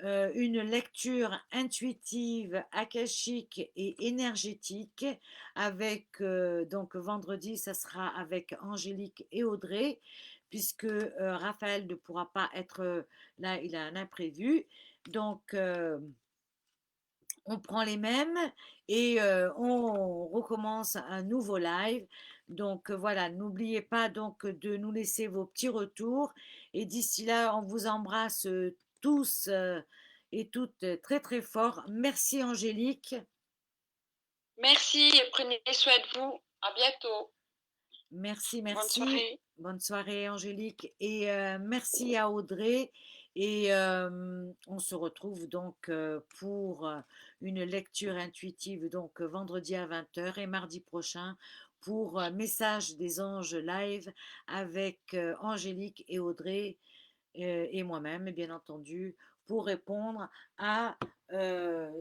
une lecture intuitive, akashique et énergétique avec donc vendredi, ça sera avec Angélique et Audrey, puisque Raphaël ne pourra pas être là, il a un imprévu. Donc, on prend les mêmes et on recommence un nouveau live. Donc voilà, n'oubliez pas donc de nous laisser vos petits retours. Et d'ici là, on vous embrasse tous et toutes très très fort. Merci Angélique. Merci et prenez soin de vous. À bientôt. Merci, Bonne merci. soirée. Bonne soirée, Angélique. Et merci à Audrey. Et on se retrouve donc pour une lecture intuitive, donc vendredi à 20h et mardi prochain pour Message des anges live avec Angélique et Audrey et moi-même, bien entendu, pour répondre à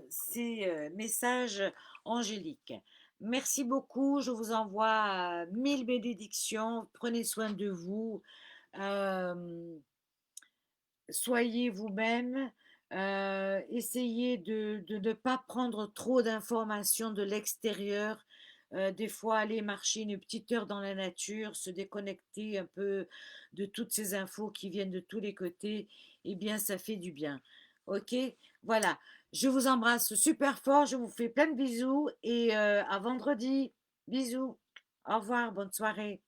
ces messages angéliques. Merci beaucoup, je vous envoie mille bénédictions, prenez soin de vous, euh, soyez vous-même, essayez de ne pas prendre trop d'informations de l'extérieur, des fois aller marcher une petite heure dans la nature, se déconnecter un peu de toutes ces infos qui viennent de tous les côtés, eh bien, ça fait du bien. Ok? Voilà. Je vous embrasse super fort, je vous fais plein de bisous et à vendredi. Bisous. Au revoir, bonne soirée.